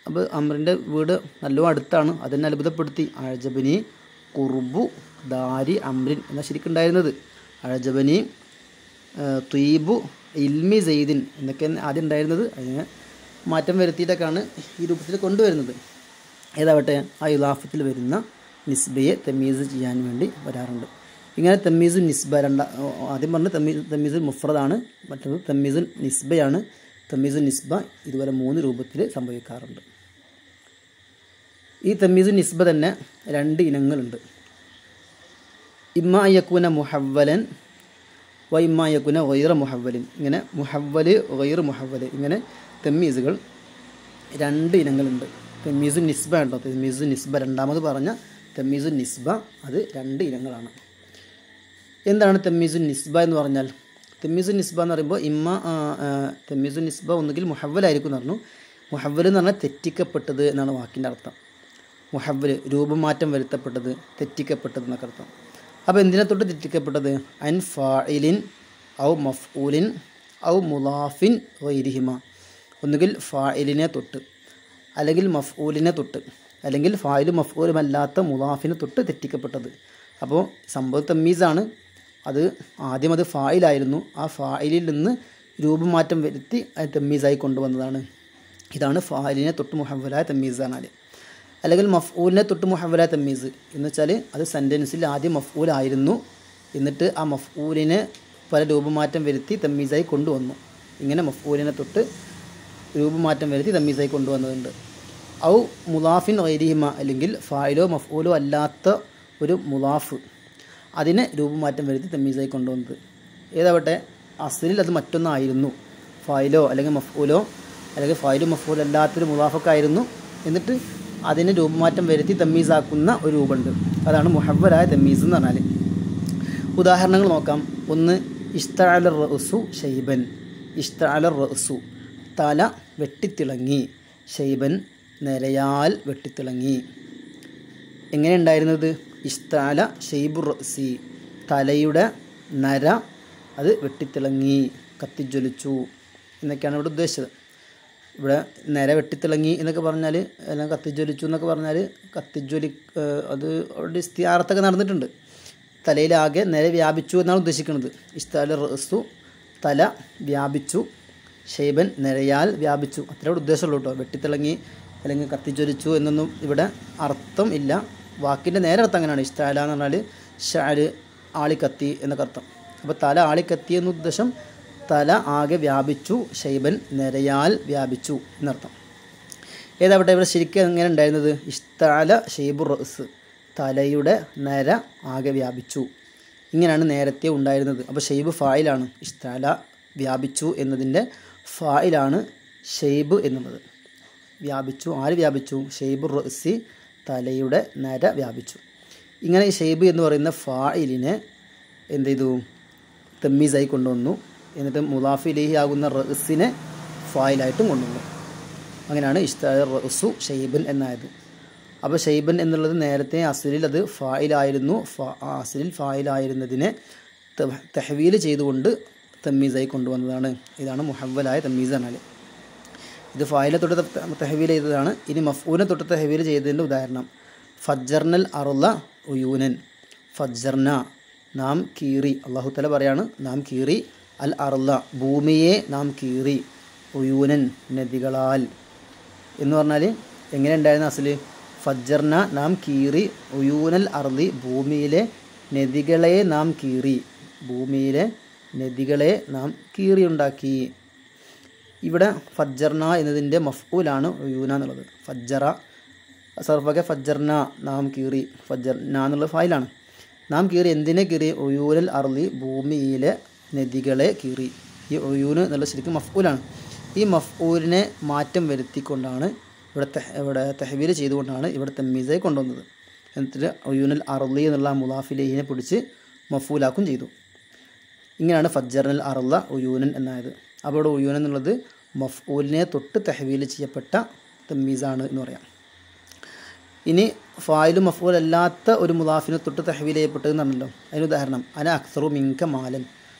അപ്പോൾ അമ്രിൻ്റെ വീട് നല്ലോ അടുത്താണ്, അതെന്നെ അത്ഭുതപ്പെടുത്തി. അഴജബനി ഖുർബു ദാരി അമ്രിൻ എന്നാണ് ശരിക്കുണ്ടായിരുന്നത്. അഴജബനി ത്വീബു ഇൽമി സെയ്ദിൻ എന്നൊക്കെ ആദ്യം ഉണ്ടായിരുന്നത്. അതിനെ മാറ്റം വരുത്തിയിട്ടൊക്കെയാണ് ഈ രൂപത്തിൽ കൊണ്ടുവരുന്നത്. ഏതാവട്ടെ ആ ഇലാഫത്തിൽ വരുന്ന നിസ്ബയെ തമീസ് ചെയ്യാൻ വേണ്ടി വരാറുണ്ട്. ഇങ്ങനെ തമീസു നിസ്ബ ആദ്യം പറഞ്ഞ തമീസുൽ മുഫ്രദാണ്, മറ്റൊന്ന് തമീസുൽ നിസ്ബയാണ്. തമീസുൽ നിസ്ബ ഇതുപോലെ 3 രൂപത്തിൽ സംഭവിക്കാറുണ്ട്. ഈ തമീസുൽ നിസ്ബ തന്നെ 2 ഇനങ്ങളുണ്ട്. ഇമ്മ യകൂന മുഹവ്വലൻ വ ഇമ്മ യകൂന ഗൈറ മുഹവ്വലിൻ. ഇങ്ങനെ മുഹവ്വല് ഗൈറ മുഹവ്വല് ഇങ്ങനെ തമീസുകൾ 2 ഇനങ്ങളുണ്ട്. തമീസുൽ നിസ്ബ ഉണ്ടോ, തമീസുൽ നിസ്ബ രണ്ടാമത് പറഞ്ഞ തമീസുൽ നിസ്ബ അത് 2 ഇനങ്ങളാണ്. എന്താണ് തമീസുൽ നിസ്ബ എന്ന് പറഞ്ഞാൽ? തമീസുൽ നിസ്ബ എന്ന് പറയുമ്പോൾ തമീസുൽ നിസ്ബ ഒന്നുകിൽ മുഹവ്വലായിരിക്കും എന്ന് പറഞ്ഞു. മുഹവ്വൽ എന്ന് പറഞ്ഞാൽ തെറ്റിക്കപ്പെട്ടത് എന്നാണ് വാക്കിൻ്റെ അർത്ഥം. മുഹവ്വൽ രൂപമാറ്റം വരുത്തപ്പെട്ടത്, തെറ്റിക്കപ്പെട്ടത് എന്നൊക്കെ അർത്ഥം. അപ്പോൾ എന്തിനെ തൊട്ട് തെറ്റിക്കപ്പെട്ടത്? അൻ ഫാഇലിൻ ഔ മഫ്ഊലിൻ ഔ മുലാഫിൻ ഗൈരിഹിമ. ഒന്നുകിൽ ഫാഇലിനെ തൊട്ട്, അല്ലെങ്കിൽ മഫ്ഊലിനെ തൊട്ട്, അല്ലെങ്കിൽ ഫായിലും മഫ്ഊലുമല്ലാത്ത മുലാഫിനെ തൊട്ട് തെറ്റിക്കപ്പെട്ടത്. അപ്പോൾ സംഭവം തമ്മീസാണ്. ആദ്യം അത് ഫായിലായിരുന്നു. ആ ഫായിലിൽ നിന്ന് രൂപമാറ്റം വരുത്തി അത് തമ്മീസായി കൊണ്ടുവന്നതാണ്. ഇതാണ് ഫായിലിനെ തൊട്ട് മുഹവ്വലായ തമ്മീസ് പറഞ്ഞാൽ. അല്ലെങ്കിൽ മഫ്ഊലിനെ തൊട്ട് മുഹവ്വലായ തമ്മീസ് എന്ന് വെച്ചാൽ അത് സെൻറ്റൻസിൽ ആദ്യം മഫ്ഊലായിരുന്നു, എന്നിട്ട് ആ മഫ്ഊലിനെ പല രൂപമാറ്റം വരുത്തി തമ്മീസായി കൊണ്ടുവന്നു. ഇങ്ങനെ മഫ്ഊലിനെ തൊട്ട് രൂപമാറ്റം വരുത്തി തമ്മീസായി കൊണ്ടുവന്നതുണ്ട്. ഔ മുലാഫിൻ ഗൈരിഹിമ, അല്ലെങ്കിൽ ഫായിലോ മഫ്ഊലോ അല്ലാത്ത ഒരു മുലാഫ്, അതിനെ രൂപമാറ്റം വരുത്തി തമ്മീസായി കൊണ്ടുവന്നത്. ഏതാവട്ടെ അസ്ലിൽ അത് മറ്റൊന്നായിരുന്നു. ഫായിലോ അല്ലെങ്കിൽ മഫ്ഊലോ അല്ലെങ്കിൽ ഫായിലോ മഫ്ഊലോ അല്ലാത്തൊരു മുലാഫൊക്കെ ആയിരുന്നു. എന്നിട്ട് അതിനെ രൂപമാറ്റം വരുത്തി തമ്മീസാക്കുന്ന ഒരു രൂപമുണ്ട്. അതാണ് മുഹവ്വലായ തമ്മീസ് എന്ന് പറഞ്ഞാൽ. ഉദാഹരണങ്ങൾ നോക്കാം. ഒന്ന്, ഇഷ്തഅല റഅ്സു ഷൈബൻ. ഇഷ്തഅല റഅ്സു, തല വെട്ടിത്തിളങ്ങി. ഷൈബൻ, നിരയാൽ വെട്ടിത്തിളങ്ങി. എങ്ങനെ ഉണ്ടായിരുന്നത്? ഇഷ്തഅല ഷൈബു റഅ്സി, തലയുടെ നര അത് വെട്ടിത്തിളങ്ങി, കത്തിജ്വലിച്ചു എന്നൊക്കെയാണ് ഇവിടെ ഉദ്ദേശിച്ചത്. ഇവിടെ നര വെട്ടിത്തിളങ്ങി എന്നൊക്കെ പറഞ്ഞാൽ, അല്ലെങ്കിൽ കത്തിജ്വലിച്ചു എന്നൊക്കെ പറഞ്ഞാൽ അത് അവിടെ ഇസ്തിആറത്തൊക്കെ നടന്നിട്ടുണ്ട്. തലയിലാകെ നര വ്യാപിച്ചു എന്നാണ് ഉദ്ദേശിക്കുന്നത്. ഇഷ്തഅല റഅ്സു, തല വ്യാപിച്ചു. ഷൈബൻ, നിരയാൽ വ്യാപിച്ചു. അത്രേ ഉദ്ദേശമുള്ളൂ കേട്ടോ. വെട്ടിത്തിളങ്ങി അല്ലെങ്കിൽ കത്തിജ്വലിച്ചു എന്നൊന്നും ഇവിടെ അർത്ഥം ഇല്ല. വാക്കിൻ്റെ നേരെ അർത്ഥം അങ്ങനെയാണ്. ഇഷ്തഅല എന്ന് പറഞ്ഞാൽ ഷഅര്, ആളിക്കത്തി എന്നൊക്കെ അർത്ഥം. അപ്പോൾ തല ആളിക്കത്തി എന്ന ഉദ്ദേശം തല ആകെ വ്യാപിച്ചു, ഷൈബൻ നിരയാൽ വ്യാപിച്ചു എന്നർത്ഥം. ഏതാവട്ടെ ഇവിടെ ശരിക്കും എങ്ങനെ ഉണ്ടായിരുന്നത്? ഇഷ്തഅല ഷൈബു റഅ്സ്, തലയുടെ നര ആകെ വ്യാപിച്ചു. ഇങ്ങനെയാണ് നേരത്തെ ഉണ്ടായിരുന്നത്. അപ്പോൾ ഷൈബ് ഫായിലാണ്. ഇഷ്തഅല വ്യാപിച്ചു എന്നതിൻ്റെ ഫായിലാണ് ഷൈബ് എന്നുള്ളത്. വ്യാപിച്ചു, ആര് വ്യാപിച്ചു? ഷൈബു റഅ്സി, തലയുടെ നര വ്യാപിച്ചു. ഇങ്ങനെ ഈ ഷൈബ് എന്ന് പറയുന്ന ഫായിലിനെ എന്ത് ചെയ്തു? തമ്മീസായി കൊണ്ടുവന്നു. എന്നിട്ട് മുലാഫ് ഇലൈഹി ആകുന്ന റഅ്സിനെ ഫായിലായിട്ടും കൊണ്ടുവന്നു. അങ്ങനെയാണ് ഇഷ്തഅല റഅ്സു ഷൈബൻ എന്നായത്. അപ്പോൾ ഷൈബൻ എന്നുള്ളത് നേരത്തെ അസ്ലിൽ അത് ഫായിലായിരുന്നു. അസ്ലിൽ ഫായിലായിരുന്നതിനെ തഹ്വീൽ ചെയ്തുകൊണ്ട് തമ്മീസായി കൊണ്ടുവന്നതാണ്. ഇതാണ് മുഹവ്വലായ തമ്മീസ് എന്നാൽ. ഇത് ഫായിലെ തൊട്ട് തഹ്വീൽ ചെയ്തതാണ്. ഇനി മഫ്ഊലിനെ തൊട്ട് തഹ്വീൽ ചെയ്തതിൻ്റെ ഉദാഹരണം, ഫജ്ജർനൽ അറുള ഉയൂനൻ. ഫജ്ജർന, നാം കീറി. അള്ളാഹു തആല പറയാണ്, നാം കീറി. അൽ അറുള, ഭൂമിയെ നാം കീറി. ഉയൂനൻ, നദികളാൽ എന്ന് പറഞ്ഞാൽ എങ്ങനെ ഉണ്ടായിരുന്ന അസ്ല്? ഫജ്ജർന, നാം കീറി. ഉയൂനൽ അർളി, ഭൂമിയിലെ നദികളെ നാം കീറി. ഭൂമിയിലെ നദികളെ നാം കീറിയുണ്ടാക്കി. ഇവിടെ ഫജ്ജർന എന്നതിൻ്റെ മഫ്ഊലാണ് ഉയൂന എന്നുള്ളത്. ഫജ്ജറ സർഫൊക്കെ ഫജ്ജർന, നാം കീറി. ഫജ്ജർന എന്നുള്ളത് ഫായിലാണ്. നാം കീറി എന്തിനെ കീറി? ഉയൂനൽ അർളി, ഭൂമിയിലെ നദികളെ കീറി. ഈ ഉയൂന് എന്നുള്ള ശരിക്കും മഫ്ഊലാണ്. ഈ മഫ്ഊലിനെ മാറ്റം വരുത്തിക്കൊണ്ടാണ് ഇവിടെ തഹ്വീൽ ചെയ്തുകൊണ്ടാണ് ഇവിടെ തമ്മീസായി കൊണ്ടുവന്നത്. എന്നിട്ട് ഒയൂനൽ അറുളി എന്നുള്ള മുലാഫിലേഹിനെ പിടിച്ച് മഫൂലാക്കും ചെയ്തു. ഇങ്ങനെയാണ് ഫജ്ജർനൽ അറുള്ള ഒയൂനൻ എന്നായത്. അപ്പോൾ ഇവിടെ ഒയൂനൻ എന്നുള്ളത് മഫ്ഊലിനെ തൊട്ട് തഹ്വീൽ ചെയ്യപ്പെട്ട തമ്മീസാണ് എന്ന് പറയാം. ഇനി ഫായിലും മഫ്ഊൽ അല്ലാത്ത ഒരു മുലാഫിനെ തൊട്ട് തഹ്വീൽ ചെയ്യപ്പെട്ടതെന്നാണല്ലോ. അതിന് ഉദാഹരണം അന അക്സറു മിങ്ക മാലൻ.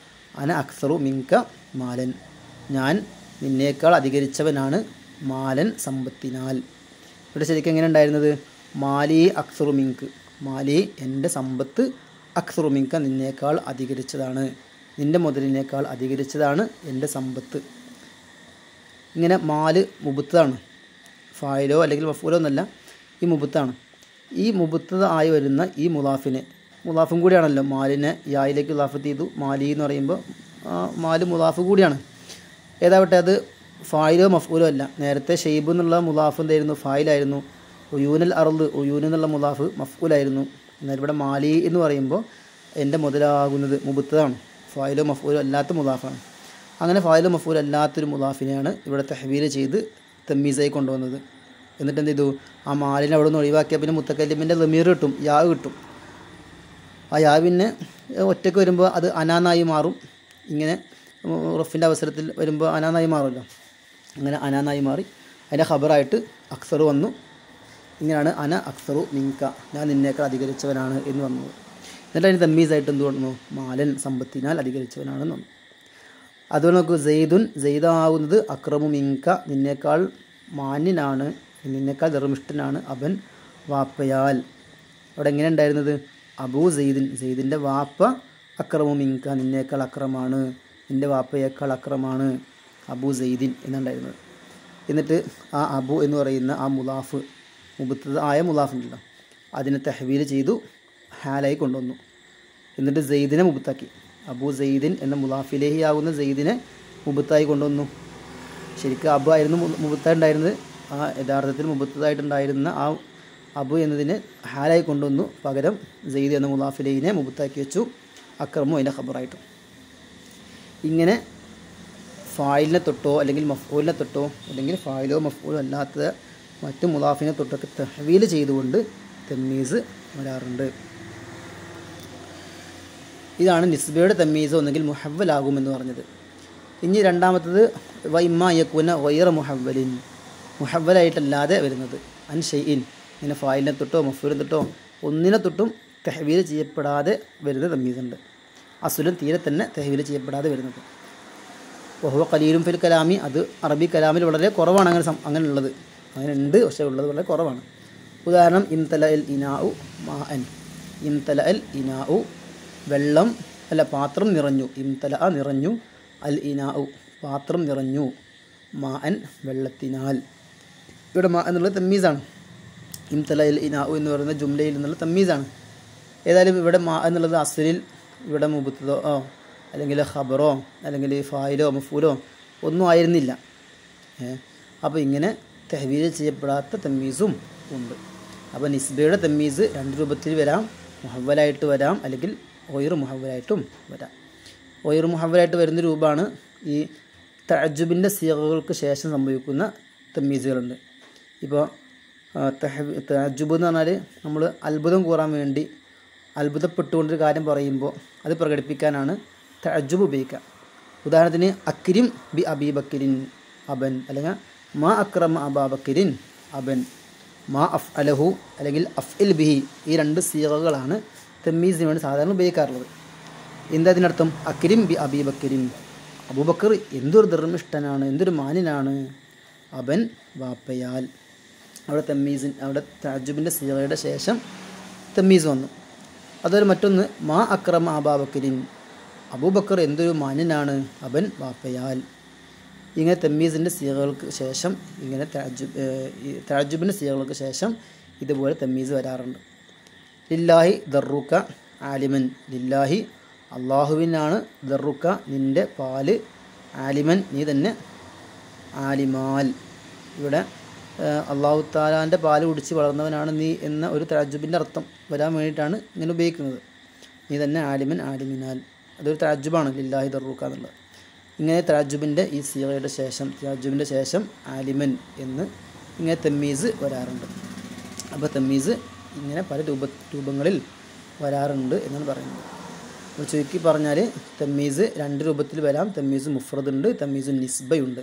അന അക്സറു മിങ്ക മാലൻ, ഞാൻ നിന്നേക്കാൾ അധികരിച്ചവനാണ് മാലൻ സമ്പത്തിനാൽ. ഇവിടെ ശരിക്കും എങ്ങനെ ഉണ്ടായിരുന്നത്? മാലി അക്സറു മിങ്ക്, മാലി എൻ്റെ സമ്പത്ത്, അക്സറു മിങ്ക നിന്നേക്കാൾ അധികരിച്ചതാണ്, നിൻ്റെ മുതലിനേക്കാൾ അധികരിച്ചതാണ് എൻ്റെ സമ്പത്ത്. ഇങ്ങനെ മാല് മുബുത്താണ്, ഫായിലോ അല്ലെങ്കിൽ മഫൂലോ എന്നല്ല, ഈ മുബുത്താണ്. ഈ മുബുത്തത് ആയി വരുന്ന ഈ മുലാഫിനെ, മുലാഫും കൂടിയാണല്ലോ, മാലിനെ യായിലേക്ക് മുലാഫത്ത് ചെയ്തു. മാലി എന്ന് പറയുമ്പോൾ മാല് മുലാഫ് കൂടിയാണ്. ഏതാവട്ടെ അത് ഫായിലോ മഫൂലോ അല്ല. നേരത്തെ ഷെയ്ബ് എന്നുള്ള മുലാഫ് എന്തായിരുന്നു? ഫായിലായിരുന്നു. ഒയൂനൽ അറുള്, ഒയൂൻ എന്നുള്ള മുലാഫ് മഫൂലായിരുന്നു. എന്നാൽ ഇവിടെ മാലി എന്ന് പറയുമ്പോൾ എൻ്റെ മുതലാകുന്നത് മുബുത്തതാണ്, ഫായിലോ മഫൂലോ അല്ലാത്ത മുലാഫാണ്. അങ്ങനെ ഫായിലോ മഫൂലോ അല്ലാത്തൊരു മുലാഫിനെയാണ് ഇവിടെ തഹ്വീൽ ചെയ്ത് തമ്മീസായി കൊണ്ടുവന്നത്. എന്നിട്ട് എന്ത് ചെയ്തു? ആ മാലിനെ അവിടെ നിന്ന് ഒഴിവാക്കിയാൽ പിന്നെ മുത്തക്കല്ലിമിൻ്റെ ലമീർ കിട്ടും, യാ കിട്ടും. ആ യാ പിന്നെ ഒറ്റയ്ക്ക് വരുമ്പോൾ അത് അനാനായി മാറും. ഇങ്ങനെ റഫിൻ്റെ അവസരത്തിൽ വരുമ്പോൾ അനാനായി മാറുമല്ലോ. അങ്ങനെ അനാനായി മാറി അതിൻ്റെ ഖബറായിട്ട് അക്സറു വന്നു. ഇങ്ങനെയാണ് അന അക്സറു മിങ്ക, ഞാൻ നിന്നേക്കാൾ അധികരിച്ചവനാണ് എന്ന് വന്നത്. എന്നിട്ട് അതിന് തമ്മീസായിട്ട് എന്ത് വന്നു? മാലൻ സമ്പത്തിനാൽ അധികരിച്ചവനാണെന്ന് വന്നു. അതുപോലെ നമുക്ക് സെയ്ദുൻ, സെയ്ദാവുന്നത് അക്രമു മിങ്ക, നിന്നേക്കാൾ മാന്യനാണ്, നിന്നേക്കാൾ ധർമ്മിഷ്ഠനാണ്, അവൻ വാപ്പയാൽ. അവിടെ എങ്ങനെ ഉണ്ടായിരുന്നത്? അബൂ സെയ്ദിൻ, സെയ്ദിൻ്റെ വാപ്പ അക്രമു മിങ്ക, നിന്നേക്കാൾ അക്രമാണ്, നിൻ്റെ വാപ്പയേക്കാൾ അക്രമാണ്, അബൂ സെയ്ദിൻ എന്നുണ്ടായിരുന്നത്. എന്നിട്ട് ആ അബു എന്ന് പറയുന്ന ആ മുലാഫ്, മുബത്തത് ആയ മുലാഫ് ഉണ്ടല്ലോ, അതിനെ തഹ്വീൽ ചെയ്തു ഹാലായി കൊണ്ടുവന്നു. എന്നിട്ട് സെയ്ദിനെ മുബത്താക്കി. അബൂ സെയ്ദിൻ എന്ന മുലാഫിലേഹി ആകുന്ന സെയ്ദിനെ മുബത്തായി കൊണ്ടുവന്നു. ശരിക്കും അബു ആയിരുന്നു മുബത്തായി ഉണ്ടായിരുന്നത്. ആ യഥാർത്ഥത്തിൽ മുബത്തതായിട്ടുണ്ടായിരുന്ന ആ അബു എന്നതിനെ ഹാലായി കൊണ്ടുവന്നു. പകരം സെയ്ദ് എന്ന മുലാഫിലേഹിനെ മുബത്താക്കി വെച്ചു, അക്രമു അതിൻ്റെ ഖബറായിട്ടും. ഇങ്ങനെ ഫായിലിനെ തൊട്ടോ അല്ലെങ്കിൽ മഫ്ഊലിനെ തൊട്ടോ അല്ലെങ്കിൽ ഫായിലോ മഫ്ഊലോ അല്ലാത്ത മറ്റു മുലാഫിനെ തൊട്ടൊക്കെ തഹ്വീൽ ചെയ്തുകൊണ്ട് തമ്മീസ് വരാറുണ്ട്. ഇതാണ് നിസ്ബയുടെ തമ്മീസ് ഒന്നെങ്കിൽ മുഹവ്വലാകുമെന്ന് പറഞ്ഞത്. ഇനി രണ്ടാമത്തത് വൈമ്മ യക്കുന വൈറ മുഹവ്വലിൻ, മുഹവ്വലായിട്ടല്ലാതെ വരുന്നത്. അൻ ഷെയ്ഇൻ, ഇങ്ങനെ ഫായിലിനെ തൊട്ടോ മഫ്ഊലിനെ തൊട്ടോ ഒന്നിനെ തൊട്ടും തഹ്വീൽ ചെയ്യപ്പെടാതെ വരുന്ന തമ്മീസുണ്ട്. അസുലൻ തീരെ തന്നെ തഹ്വീൽ ചെയ്യപ്പെടാതെ വരുന്നത്. വഹുവ ഖലീലും ഫിൽ കലാമി, അത് അറബി കലാമിൽ വളരെ കുറവാണ് അങ്ങനെ ഉള്ളത്. അങ്ങനെ ഉണ്ട്, പക്ഷേ ഉള്ളത് വളരെ കുറവാണ്. ഉദാഹരണം ഇംതല അൽ ഇനാഉ മാഅൻ, ഇംതല അൽ ഇനാഉ വെള്ളം അല്ല പാത്രം നിറഞ്ഞു, ഇംതല നിറഞ്ഞു, അൽ ഇനാഉ പാത്രം നിറഞ്ഞു, മാഅൻ വെള്ളത്തിനാൽ. ഇവിടെ മാ എന്നുള്ളത് തമ്മീസാണ്. ഇംതല അൽ ഇനാഉ എന്ന് പറയുന്ന ജുംലയിൽ നിന്നുള്ള തമ്മീസാണ്. ഏതായാലും ഇവിടെ മാ എന്നുള്ളത് അസ്ലിൽ ഇവിടെ മുബത്തതോ അല്ലെങ്കിൽ ഖബറോ അല്ലെങ്കിൽ ഫായിലോ മഫൂലോ ഒന്നും ആയിരുന്നില്ല. അപ്പോൾ ഇങ്ങനെ തഹ്വീൽ ചെയ്യപ്പെടാത്ത തമ്മീസും ഉണ്ട്. അപ്പോൾ നിസ്ബയുടെ തമ്മീസ് രണ്ട് രൂപത്തിൽ വരാം, മുഹവ്വലായിട്ട് വരാം, അല്ലെങ്കിൽ ഒയർ മുഹവ്വലായിട്ടും വരാം. ഒയർ മുഹവ്വലായിട്ട് വരുന്ന രൂപമാണ് ഈ തഅജ്ജുബിൻ്റെ സീഗകൾക്ക് ശേഷം സംഭവിക്കുന്ന തമ്മീസുകളുണ്ട്. ഇപ്പോൾ തഅജ്ജുബ് എന്ന് പറഞ്ഞാൽ നമ്മൾ അത്ഭുതം കൂറാൻ വേണ്ടി അത്ഭുതപ്പെട്ടുകൊണ്ടൊരു കാര്യം പറയുമ്പോൾ അത് പ്രകടിപ്പിക്കാനാണ് തഅജ്ജുബ് ഉപയോഗിക്കുക. ഉദാഹരണത്തിന് അക്രിം ബി അബീബക്കിരിൻ അബൻ, അല്ലെങ്കിൽ മാ അക്രമ അബാബക്കിരിൻ അബൻ, മാ അഫ് അലഹു അല്ലെങ്കിൽ അഫ് ഇൽ ബിഹി, ഈ രണ്ട് സീഗകളാണ് തമ്മീസിന് വേണ്ടി സാധാരണ ഉപയോഗിക്കാറുള്ളത്. എന്താ അതിനർത്ഥം? അക്രിം ബി അബീബക്കിരിൻ, അബൂബക്കർ എന്തൊരു ധർമ്മിഷ്ഠനാണ്, എന്തൊരു മാന്യനാണ്, അബൻ വാപ്പയാൽ. അവിടെ അവിടെ തഅജ്ജുബിൻ്റെ സീഗയുടെ ശേഷം തമ്മീസ് വന്നു. അതുപോലെ മറ്റൊന്ന് മാ അക്രമ അബാബക്കിരിൻ, അബൂബക്കർ എന്തൊരു മാന്യനാണ്, അബൻ വാപ്പയാൽ. ഇങ്ങനെ തമ്മീസിൻ്റെ സീഗകൾക്ക് ശേഷം, ഇങ്ങനെ തഅജ്ജുബിൻ്റെ സീഗകൾക്ക് ശേഷം ഇതുപോലെ തമ്മീസ് വരാറുണ്ട്. ലില്ലാഹി ദർറുക ആലിമൻ, ലില്ലാഹി അള്ളാഹുവിനാണ്, ദർറുക നിൻ്റെ പാല്, ആലിമൻ നീ തന്നെ ആലിമാൽ. ഇവിടെ അള്ളാഹു താലാൻ്റെ പാല് കുടിച്ച് വളർന്നവനാണ് നീ എന്ന ഒരു തഅജ്ജുബിൻ്റെ അർത്ഥം വരാൻ വേണ്ടിയിട്ടാണ് ഇങ്ങനെ ഉപയോഗിക്കുന്നത്. നീ തന്നെ ആലിമൻ ആലിമിനാൽ, അതൊരു തഅജ്ജുബാണ് ലില്ലാഹി ദർറുക എന്നുള്ളത്. ഇങ്ങനെ തഅജ്ജുബിൻ്റെ ഈ സീഗയുടെ ശേഷം, തഅജ്ജുബിൻ്റെ ശേഷം ആലിമൻ എന്ന് ഇങ്ങനെ തമ്മീസ് വരാറുണ്ട്. അപ്പോൾ തമ്മീസ് ഇങ്ങനെ പല രൂപങ്ങളിൽ വരാറുണ്ട് എന്നാണ് പറയുന്നത്. അപ്പോൾ ചുരുക്കി പറഞ്ഞാൽ തമ്മീസ് 2 രൂപത്തിൽ വരാം. തമ്മീസ് മുഫ്രദ് ഉണ്ട്, തമ്മീസ് നിസ്ബയുണ്ട്.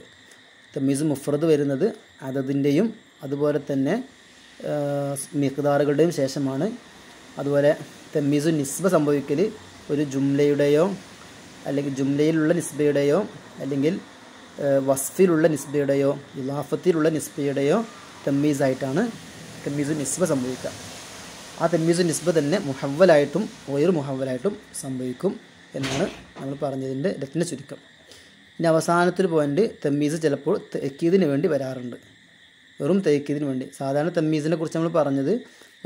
തമ്മീസ് മുഫ്രദ് വരുന്നത് അതതിൻ്റെയും അതുപോലെ തന്നെ മിഖ്ദാറുകളുടെയും ശേഷമാണ്. അതുപോലെ തമ്മീസ് നിസ്ബ സംഭവിക്കൽ ഒരു ജുംലയുടെയോ അല്ലെങ്കിൽ ജുംലയിലുള്ള നിസ്ബയുടെയോ അല്ലെങ്കിൽ വസ്ഫിലുള്ള നിസ്ബയുടെയോ ഇലാഫത്തിലുള്ള നിസ്ബയുടെയോ തമ്മീസായിട്ടാണ് തമ്മീസ് നിസ്ബ സംഭവിക്കുക. ആ തമ്മീസ് നിസ്ബ തന്നെ മുഹവ്വലായിട്ടും ഗൈർ മുഹവ്വലായിട്ടും സംഭവിക്കും എന്നാണ് നമ്മൾ പറഞ്ഞതിൻ്റെ രത്ന ചുരുക്കം. ഇനി അവസാനത്തൊരു പോയിൻ്റ്, തമ്മീസ് ചിലപ്പോൾ തഅക്കീദിന് വേണ്ടി വരാറുണ്ട്, വെറും തഅക്കീദിന് വേണ്ടി. സാധാരണ തമ്മീസിനെ കുറിച്ച് നമ്മൾ പറഞ്ഞത്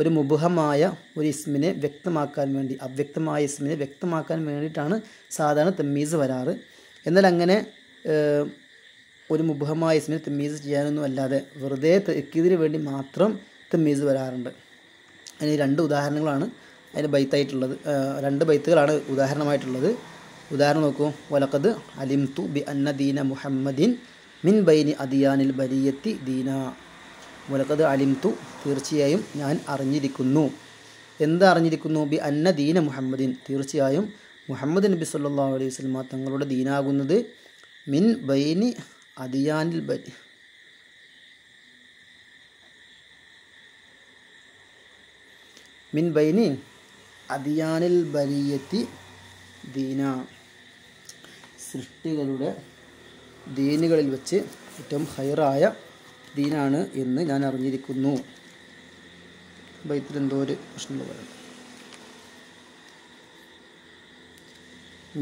ഒരു മുബഹമായ ഒരു ഇസ്മിനെ വ്യക്തമാക്കാൻ വേണ്ടി, അവ്യക്തമായ ഇസ്മിനെ വ്യക്തമാക്കാൻ വേണ്ടിയിട്ടാണ് സാധാരണ തമ്മീസ് വരാറ്. എന്നാൽ അങ്ങനെ ഒരു മുബഹമായ ഇസ്മിനെ തമ്മീസ് ചെയ്യാനൊന്നും അല്ലാതെ വെറുതെ തഅക്കീദിന് വേണ്ടി മാത്രം തമ്മീസ് വരാറുണ്ട്. അതിന് 2 ഉദാഹരണങ്ങളാണ് അതിന് ബൈത്തായിട്ടുള്ളത്, 2 ബൈത്തുകളാണ് ഉദാഹരണമായിട്ടുള്ളത്. ഉദാഹരണം നോക്കൂ. വലഖദ് അലിംതു ബി അന്ന ദീന മുഹമ്മദിൻ മിൻ ബൈനി അദിയാനിൽ ബരിയത്തി ദീന. വലഖദ് അലിംതു തീർച്ചയായും ഞാൻ അറിഞ്ഞിരിക്കുന്നു. എന്താ അറിഞ്ഞിരിക്കുന്നു? ബി അന്ന ദീന മുഹമ്മദിൻ തീർച്ചയായും മുഹമ്മദ് നബി സല്ലല്ലാഹു അലൈഹി വസല്ലം തങ്ങളുടെ ദീനാകുന്നത് മിൻ ബൈനി അദിയാനിൽ മിൻ ബൈനി അദിയാനിൽ ബരിയത്തി ദീന, സൃഷ്ടികളുടെ ദീനുകളിൽ വെച്ച് ഏറ്റവും ഹൈറായ ദീനാണ് എന്ന് ഞാൻ അറിഞ്ഞിരിക്കുന്നു. ബൈത്തിൽ എന്തോ ഒരു പ്രശ്നമുള്ള പോലെ.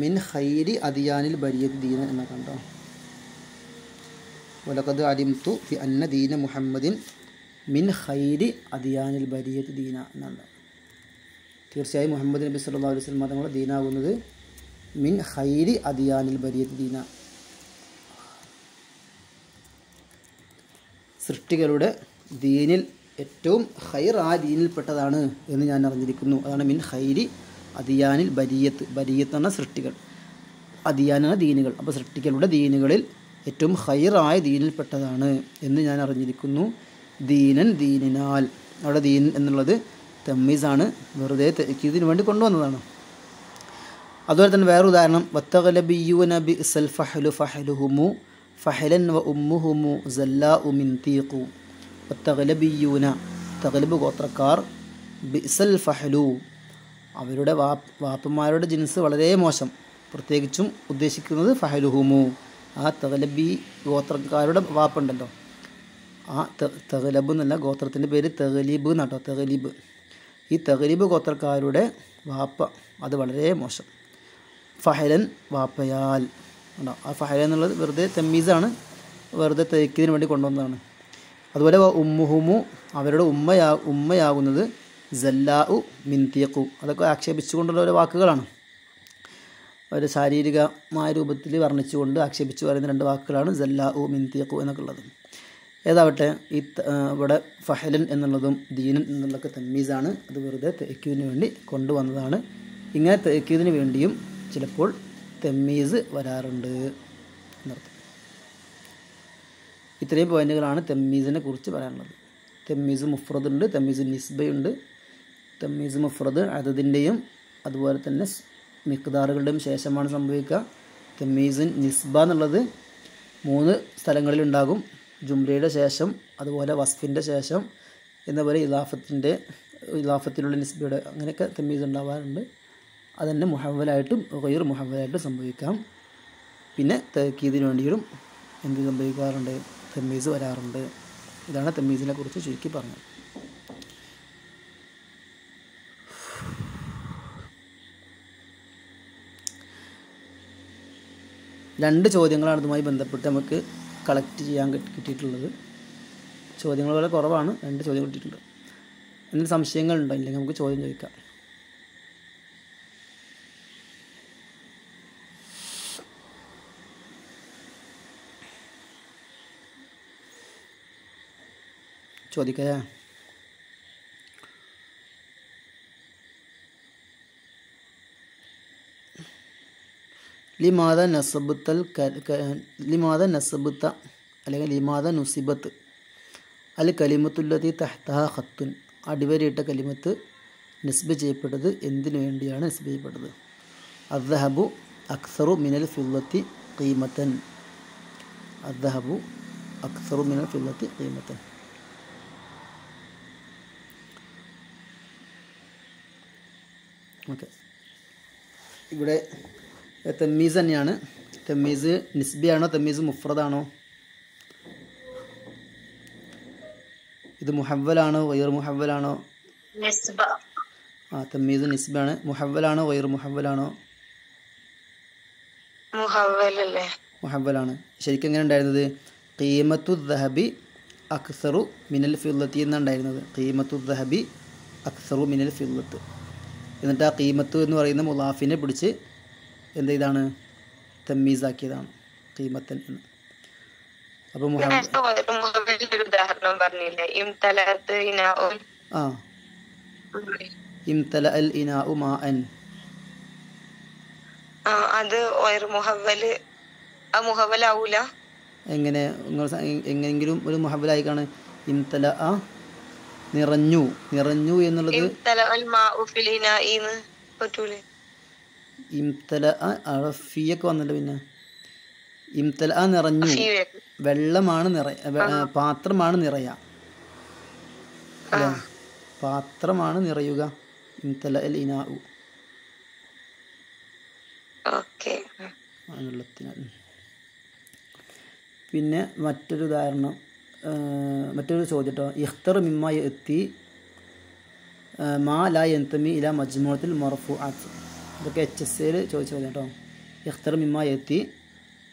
മിൻ ഹൈരി അദിയാനിൽ ബരിയത്തി ദീന എന്ന കണ്ടോ. വലഖദ് അലിംതു ബി അന്ന ദീന മുഹമ്മദിൻ മിൻ ഹൈരി അദിയാനിൽ ബരിയത്തി ദീന എന്നാണ്. തീർച്ചയായും മുഹമ്മദ് നബി സല്ലല്ലാഹു അലൈഹി വസല്ലം തങ്ങളുടെ ദീനാകുന്നത് മിൻ ഹൈരി അദിയാനിൽ ബരിയത്തി ദീന, സൃഷ്ടികളുടെ ദീനിൽ ഏറ്റവും ഹൈർ ആ ദീനിൽപ്പെട്ടതാണ് എന്ന് ഞാൻ അറിഞ്ഞിരിക്കുന്നു. അതാണ് മിൻ ഹൈരി അദിയാനിൽ ബരിയത്ത്. ബരിയത്ത് എന്ന സൃഷ്ടികൾ, അദിയാനാണ് ദീനുകൾ. അപ്പോൾ സൃഷ്ടികളുടെ ദീനുകളിൽ ഏറ്റവും ഹൈറായ ദീനിൽപ്പെട്ടതാണ് എന്ന് ഞാൻ അറിഞ്ഞിരിക്കുന്നു. ദീനൻ ദീനിനാൽ, അവിടെ ദീൻ എന്നുള്ളത് തമ്മീസാണ്, വെറുതെ തഅക്കീദിന് വേണ്ടി കൊണ്ടുവന്നതാണ്. അതുപോലെ തന്നെ വേറെ ഉദാഹരണം, വത്തഗ്ലബിയൂന ബിഅ്സൽ ഫഹ്ലു ഫഹ്ലുഹുമു ഫഹലൻ വ ഉമ്മുഹുമു സല്ലാഉ മിൻ തീഖു. വത്തഗ്ലബിയൂന തഗ്ലബ് ഗോത്രക്കാർ, ബിഅ്സൽ ഫഹ്ലു അവരുടെ വാപ്പന്മാരുടെ ജിൻസ് വളരെ മോശം, പ്രത്യേകിച്ചും ഉദ്ദേശിക്കുന്നത് ഫഹലുഹുമു ആ തഗ്ലബി ഗോത്രക്കാരുടെ വാപ്പുണ്ടല്ലോ, ആ തഗ്ലബ് എന്നല്ല ഗോത്രത്തിൻ്റെ പേര് തഗ്ലീബ് എന്നാട്ടോ. തഗ്ലീബ്, ഈ തഗ്ലീബ് ഗോത്രക്കാരുടെ വാപ്പ അത് വളരെ മോശം. ഫഹലൻ വാപ്പയാൽ ഉണ്ടോ. ആ ഫഹല എന്നുള്ളത് വെറുതെ തമ്മീസാണ്, വെറുതെ തഅക്കീദിന് വേണ്ടി കൊണ്ടുവന്നതാണ്. അതുപോലെ ഉമ്മുഹുമു അവരുടെ ഉമ്മയാകുന്നത് സല്ലാഉ മിൻ തീഖു, അതൊക്കെ ആക്ഷേപിച്ചുകൊണ്ടുള്ള ഓരോ വാക്കുകളാണ്. ഒരു ശാരീരികമായ രൂപത്തിൽ വർണ്ണിച്ചുകൊണ്ട് ആക്ഷേപിച്ച് പറയുന്ന 2 വാക്കുകളാണ് സല്ലാഉ മിൻ തീഖു എന്നൊക്കെ ഉള്ളത്. ഏതാവട്ടെ, ഇവിടെ ഫഹലൻ എന്നുള്ളതും ദീനൻ എന്നുള്ളതൊക്കെ തമ്മീസാണ്, അത് വെറുതെ തഅക്കീദിന് വേണ്ടി കൊണ്ടുവന്നതാണ്. ഇങ്ങനെ തഅക്കീദിന് വേണ്ടിയും ചിലപ്പോൾ തമ്മീസ് വരാറുണ്ട് എന്നർത്ഥം. ഇത്രയും പോയിന്റുകളാണ് തമ്മീസിനെ കുറിച്ച് പറയാനുള്ളത്. തമ്മീസ് മുഫ്രദ് ഉണ്ട്, തമ്മീസ് നിസ്ബയുണ്ട്. തമ്മീസ് മുഫ്രദ് അതതിൻ്റെയും അതുപോലെ തന്നെ മിഖ്ദാറുകളുടെയും ശേഷമാണ് സംഭവിക്കുക. തമ്മീസ് നിസ്ബ എന്നുള്ളത് 3 സ്ഥലങ്ങളിലുണ്ടാകും. ജുംലയുടെ ശേഷം, അതുപോലെ വസ്ഫിൻ്റെ ശേഷം, എന്നപോലെ ഇലാഫത്തിലുള്ള നിസ്ബയുടെ അങ്ങനെയൊക്കെ തമ്മീസ് ഉണ്ടാവാറുണ്ട്. അതുതന്നെ മുഹവ്വലായിട്ടും ഗൈർ മുഹവ്വലായിട്ടും സംഭവിക്കാം. പിന്നെ തഅക്കീദിന് വേണ്ടിയും എന്ത് സംഭവിക്കാറുണ്ട്? തമ്മീസ് വരാറുണ്ട്. ഇതാണ് തമ്മീസിനെ കുറിച്ച് ചുരുക്കി പറഞ്ഞത്. രണ്ട് ചോദ്യങ്ങളാണ് ഇതുമായി ബന്ധപ്പെട്ട് നമുക്ക് കളക്ട് ചെയ്യാൻ കിട്ടിയിട്ടുള്ളത്. ചോദ്യങ്ങൾ വളരെ കുറവാണ്, 2 ചോദ്യം കിട്ടിയിട്ടുണ്ട്. എന്തെങ്കിലും സംശയങ്ങളുണ്ടോ? ഇല്ലെങ്കിൽ നമുക്ക് ചോദ്യം ചോദിക്കാം. ചോദിക്കേ. ലിമാദ നസബത്ത അല്ലെങ്കിൽ ലിമാദ നുസിബത്ത് അൽ കലിമത്തുല്ലതി തഹ്തഹ ഖത്തുൻ അടിവരയിട്ട കലിമത്ത് നിസ്ബ് ചെയ്യപ്പെട്ടത് എന്തിനു വേണ്ടിയാണ് നിസ്ബ് ചെയ്യപ്പെട്ടത്? അദ്ദഹബു അക്സറു മിനൽ ഫില്ലത്തി ഖീമത്തൻ. അദ്ദഹബു അക്സറു മിനൽ ഫില്ലത്തി ഖീമത്തൻ. ഓക്കെ, ഇവിടെ തമ്മീസ് തന്നെയാണ്. തമ്മീസ് നിസ്ബിയാണോ തമ്മീസ് മുഫ്രദാണോ? ഇത് മുഹവ്വലാണോ വൈർ മുഹവ്വലാണോ? തമ്മീസ് നിസ്ബാണ്. മുഹവ്വലാണോ വൈർ മുഹവ്വലാണോ? മുഹവ്വലാണ്. ശരിക്കും എങ്ങനെ ഉണ്ടായിരുന്നത്? ഖീമത്തു ദഹബി അക്സറു മിനൽ ഫില്ലത്തി എന്നാണ് ഉണ്ടായിരുന്നത്. ഖീമത്തു ദഹബി അക്സറു മിനൽ ഫില്ലത്ത്. എന്നിട്ട് ആ ഖീമത്ത് എന്ന് പറയുന്ന മുലാഫിനെ പിടിച്ച് എന്ത് ചെയ്താണ്? തമ്മീസാക്കിയതാണ് ഖീമത്തൻ എന്ന്. അപ്പോൾ ഉദാഹരണം പറഞ്ഞില്ലേ, ഇംതല അൽ ഇനാഉ മാഅൻ. അത് മുഹവ്വലാവൂല. എങ്ങനെ? എങ്ങനെങ്കിലും ഒരു മുഹവ്വലായി കാണും. ഇംതല നിറഞ്ഞു. നിറഞ്ഞു എന്നുള്ളത് ഇംതല അറഫിയൊക്കെ വന്നല്ലോ. പിന്നെ ഇംതല നിറഞ്ഞു. വെള്ളമാണ് പാത്രമാണ് നിറയുക. പാത്രമാണ് നിറയുക. ഇംതല അൽ ഇനാഉ വെള്ളത്തിനാൽ. പിന്നെ മറ്റൊരു ഉദാഹരണം, മറ്റൊരു ചോദ്യം കേട്ടോ. ഇഖ്തർ മിമ്മ യഅതി മാ ലാ യന്തമി ഇലാ മജ്മൂഅത്തിൽ മർഫൂഅത്ത്. ഇതൊക്കെ HSL ചോദിച്ച ചോദ്യം കേട്ടോ. ഇഖ്തർ മിമ്മ യഅതി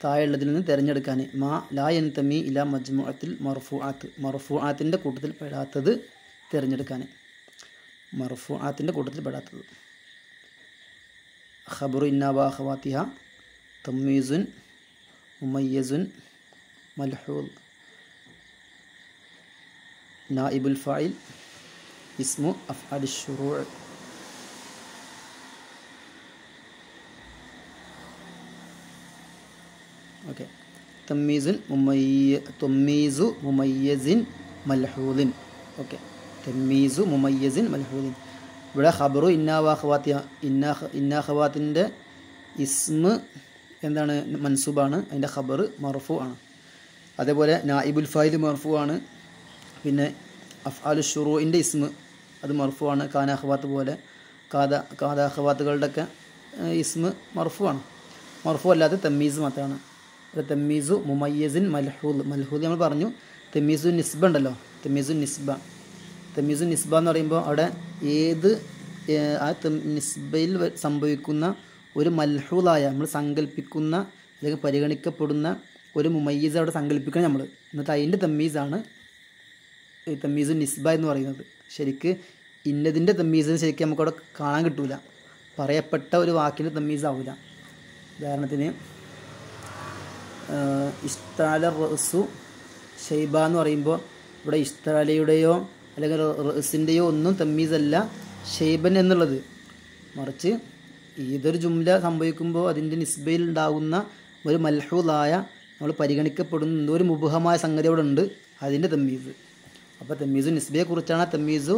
താഴെയുള്ളതിൽ നിന്ന് തിരഞ്ഞെടുക്കാൻ. മാ ലാ യന്തമി ഇലാ മജ്മൂഅത്തിൽ മർഫൂഅത്ത്. മർഫൂഅത്തിൻ്റെ കൂട്ടത്തിൽ പെടാത്തത് തിരഞ്ഞെടുക്കാൻ. മർഫൂഅത്തിൻ്റെ കൂട്ടത്തിൽ പെടാത്തത്. ഖബറു ഇന്നാ വ അഖവാതിഹ തമ്മീസുൻ മുമയ്യസുൻ മൽഹൂൽ നായിബുൽ ഫാഇൽ ഇസ്മു അഫ്അലി ശുറൂഅ്. ഓക്കെ, തമ്മീസു മുമയ്യസിൻ മൽഹൂലിൻ. ഓക്കെ, തമ്മീസു മുമയ്യസിൻ മൽഹൂലിൻ. ഇവിടെ ഖബറു ഇന്നാ വ അഖവാതിഹ, ഇന്നാ ഖവാത്തിൻ്റെ ഇസ്മ് എന്താണ്? മൻസൂബാണ്. അതിൻ്റെ ഖബർ മർഫൂ ആണ്. അതേപോലെ നായിബുൽ ഫാഇൽ മർഫൂ ആണ്. പിന്നെ അഫ്ആലു ശുറൂഇൻ്റെ ഇസ്മ് അത് മർഫൂ ആണ്. കാന അഖവാത്ത് പോലെ കാദ അഖവാത്തുകളുടെയൊക്കെ ഇസ്മ് മർഫൂ ആണ്. മർഫൂ അല്ലാതെ തമ്മീസ് മാത്രമാണ്. തമ്മീസു മുമയ്യസിൻ മൽഹൂൽ. മൽഹൂൽ നമ്മൾ പറഞ്ഞു. തമ്മീസു നിസ്ബ ഉണ്ടല്ലോ, തമ്മീസു നിസ്ബ. തമ്മീസു നിസ്ബ എന്ന് പറയുമ്പോൾ അവിടെ ഏത് ആ നിസ്ബയിൽ സംഭവിക്കുന്ന ഒരു മൽഹൂലായ നമ്മൾ സങ്കല്പിക്കുന്ന അല്ലെങ്കിൽ പരിഗണിക്കപ്പെടുന്ന ഒരു മുമയ്യിസ് അവിടെ സങ്കല്പിക്കണം നമ്മൾ. എന്നിട്ട് അതിൻ്റെ തമ്മീസാണ് ഈ തമ്മീസു നിസ്ബ എന്ന് പറയുന്നത്. ശരിക്ക് ഇന്നതിൻ്റെ തമ്മീസിന് ശരിക്കും നമുക്കവിടെ കാണാൻ കിട്ടൂല. പറയപ്പെട്ട ഒരു വാക്കിൻ്റെ തമ്മീസാവില്ല. ഉദാഹരണത്തിന് ഇസ്താല റഅ്സു ഷൈബ എന്ന് പറയുമ്പോൾ ഇവിടെ ഇസ്താലയുടെയോ അല്ലെങ്കിൽ റഅ്സിൻ്റെയോ ഒന്നും തമ്മീസല്ല ഷൈബൻ എന്നുള്ളത്. മറിച്ച് ഏതൊരു ജുംല സംഭവിക്കുമ്പോൾ അതിൻ്റെ നിസ്ബയിൽ ഉണ്ടാകുന്ന ഒരു മൽഹൂലായ നമ്മൾ പരിഗണിക്കപ്പെടുന്ന എന്തോ ഒരു മുബഹമായ സംഗതി അവിടെ ഉണ്ട്, അതിൻ്റെ തമ്മീസ്. അപ്പോൾ തമ്മീസു നിസ്ബയെക്കുറിച്ചാണ് തമ്മീസു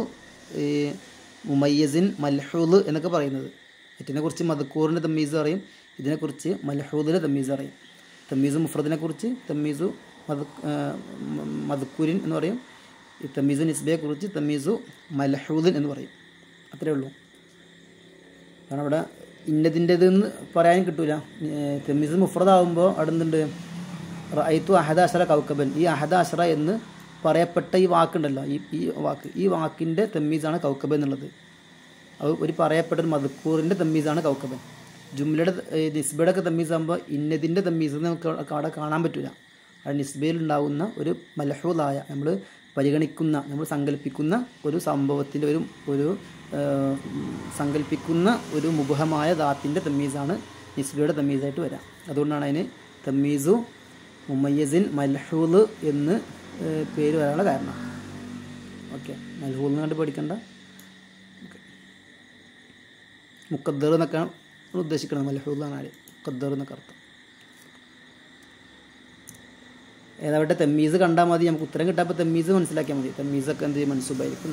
മുമയ്യസിൻ മൽഹൂൽ എന്നൊക്കെ പറയുന്നത്. ഇതിനെക്കുറിച്ച് മദ്കൂറിൻ്റെ തമ്മീസ് പറയും, ഇതിനെക്കുറിച്ച് മൽഹൂലിൻ്റെ തമ്മീസ് പറയും. തമ്മീസു മുഫ്രദിനെക്കുറിച്ച് തമ്മീസു മദ്കൂരിൻ എന്ന് പറയും. ഈ തമ്മീസു നിസ്ബയെക്കുറിച്ച് തമ്മീസു മൽഹൂലിൻ എന്ന് പറയും. അത്രയേ ഉള്ളൂ. കാരണം അവിടെ ഇന്നതിൻ്റെതെന്ന് പറയാൻ കിട്ടൂല. തമ്മീസ് മുഫ്രദാകുമ്പോൾ അവിടെ എന്തുണ്ട്? റഅയ്തു അഹദ അശറ കൗക്കബൻ. ഈ അഹദ അശറ എന്ന് പറയപ്പെട്ട ഈ വാക്കുണ്ടല്ലോ, ഈ വാക്കിൻ്റെ തമ്മീസാണ് കൗക്കബൻ എന്നുള്ളത്. അത് ഒരു പറയപ്പെട്ട ഒരു മദ്കൂറിൻ്റെ തമ്മീസാണ് കൗക്കബൻ. ജുംലയുടെ നിസ്ബയുടെ ഒക്കെ തമ്മീസാകുമ്പോൾ ഇന്നതിൻ്റെ തമ്മീസ് നമുക്ക് അവിടെ കാണാൻ പറ്റില്ല. അത് നിസ്ബയിൽ ഉണ്ടാകുന്ന ഒരു മൽഹൂലായ നമ്മൾ പരിഗണിക്കുന്ന നമ്മൾ സങ്കല്പിക്കുന്ന ഒരു സംഭവത്തിൻ്റെ ഒരു സങ്കല്പിക്കുന്ന ഒരു മുബഹമായ ദാത്തിൻ്റെ തമ്മീസാണ് നിസ്ബയുടെ തമ്മീസായിട്ട് വരാം. അതുകൊണ്ടാണ് അതിന് തമ്മീസു മുമയ്യസിൻ മൽഹൂൽ എന്ന് പേര് വരാനുള്ള കാരണം. ഓക്കെ, മൽഹൂൽ എന്ന് കണ്ട് പഠിക്കണ്ട. ഓക്കെ, മുഖദ്ദർ എന്നൊക്കെ ഉദ്ദേശിക്കണം. മൽഹൂൽ എന്നാണ് മുഖദ്ദർ എന്നൊക്കെ അർത്ഥം. ഏതാവട്ടെ തമ്മീസ് കണ്ടാൽ മതി, നമുക്ക് ഉത്തരം കിട്ടാപ്പോൾ തമ്മീസ് മനസ്സിലാക്കിയാൽ മതി. തമ്മീസൊക്കെ എന്ത് ചെയ്യും? മൻസൂബായിരിക്കും.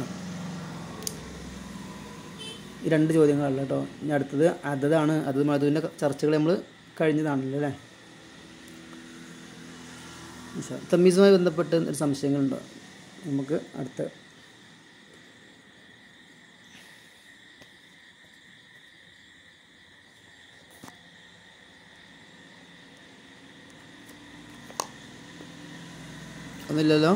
ഈ 2 ചോദ്യങ്ങളല്ല കേട്ടോ. ഇനി അടുത്തത് അതതാണ്. അത് മധുവിൻ്റെ ചർച്ചകൾ നമ്മൾ കഴിഞ്ഞതാണല്ലോ അല്ലേ. തമ്മീസുമായി ബന്ധപ്പെട്ട് ഒരു സംശയങ്ങളുണ്ടോ? നമുക്ക് അടുത്ത ഒന്നുമില്ലല്ലോ.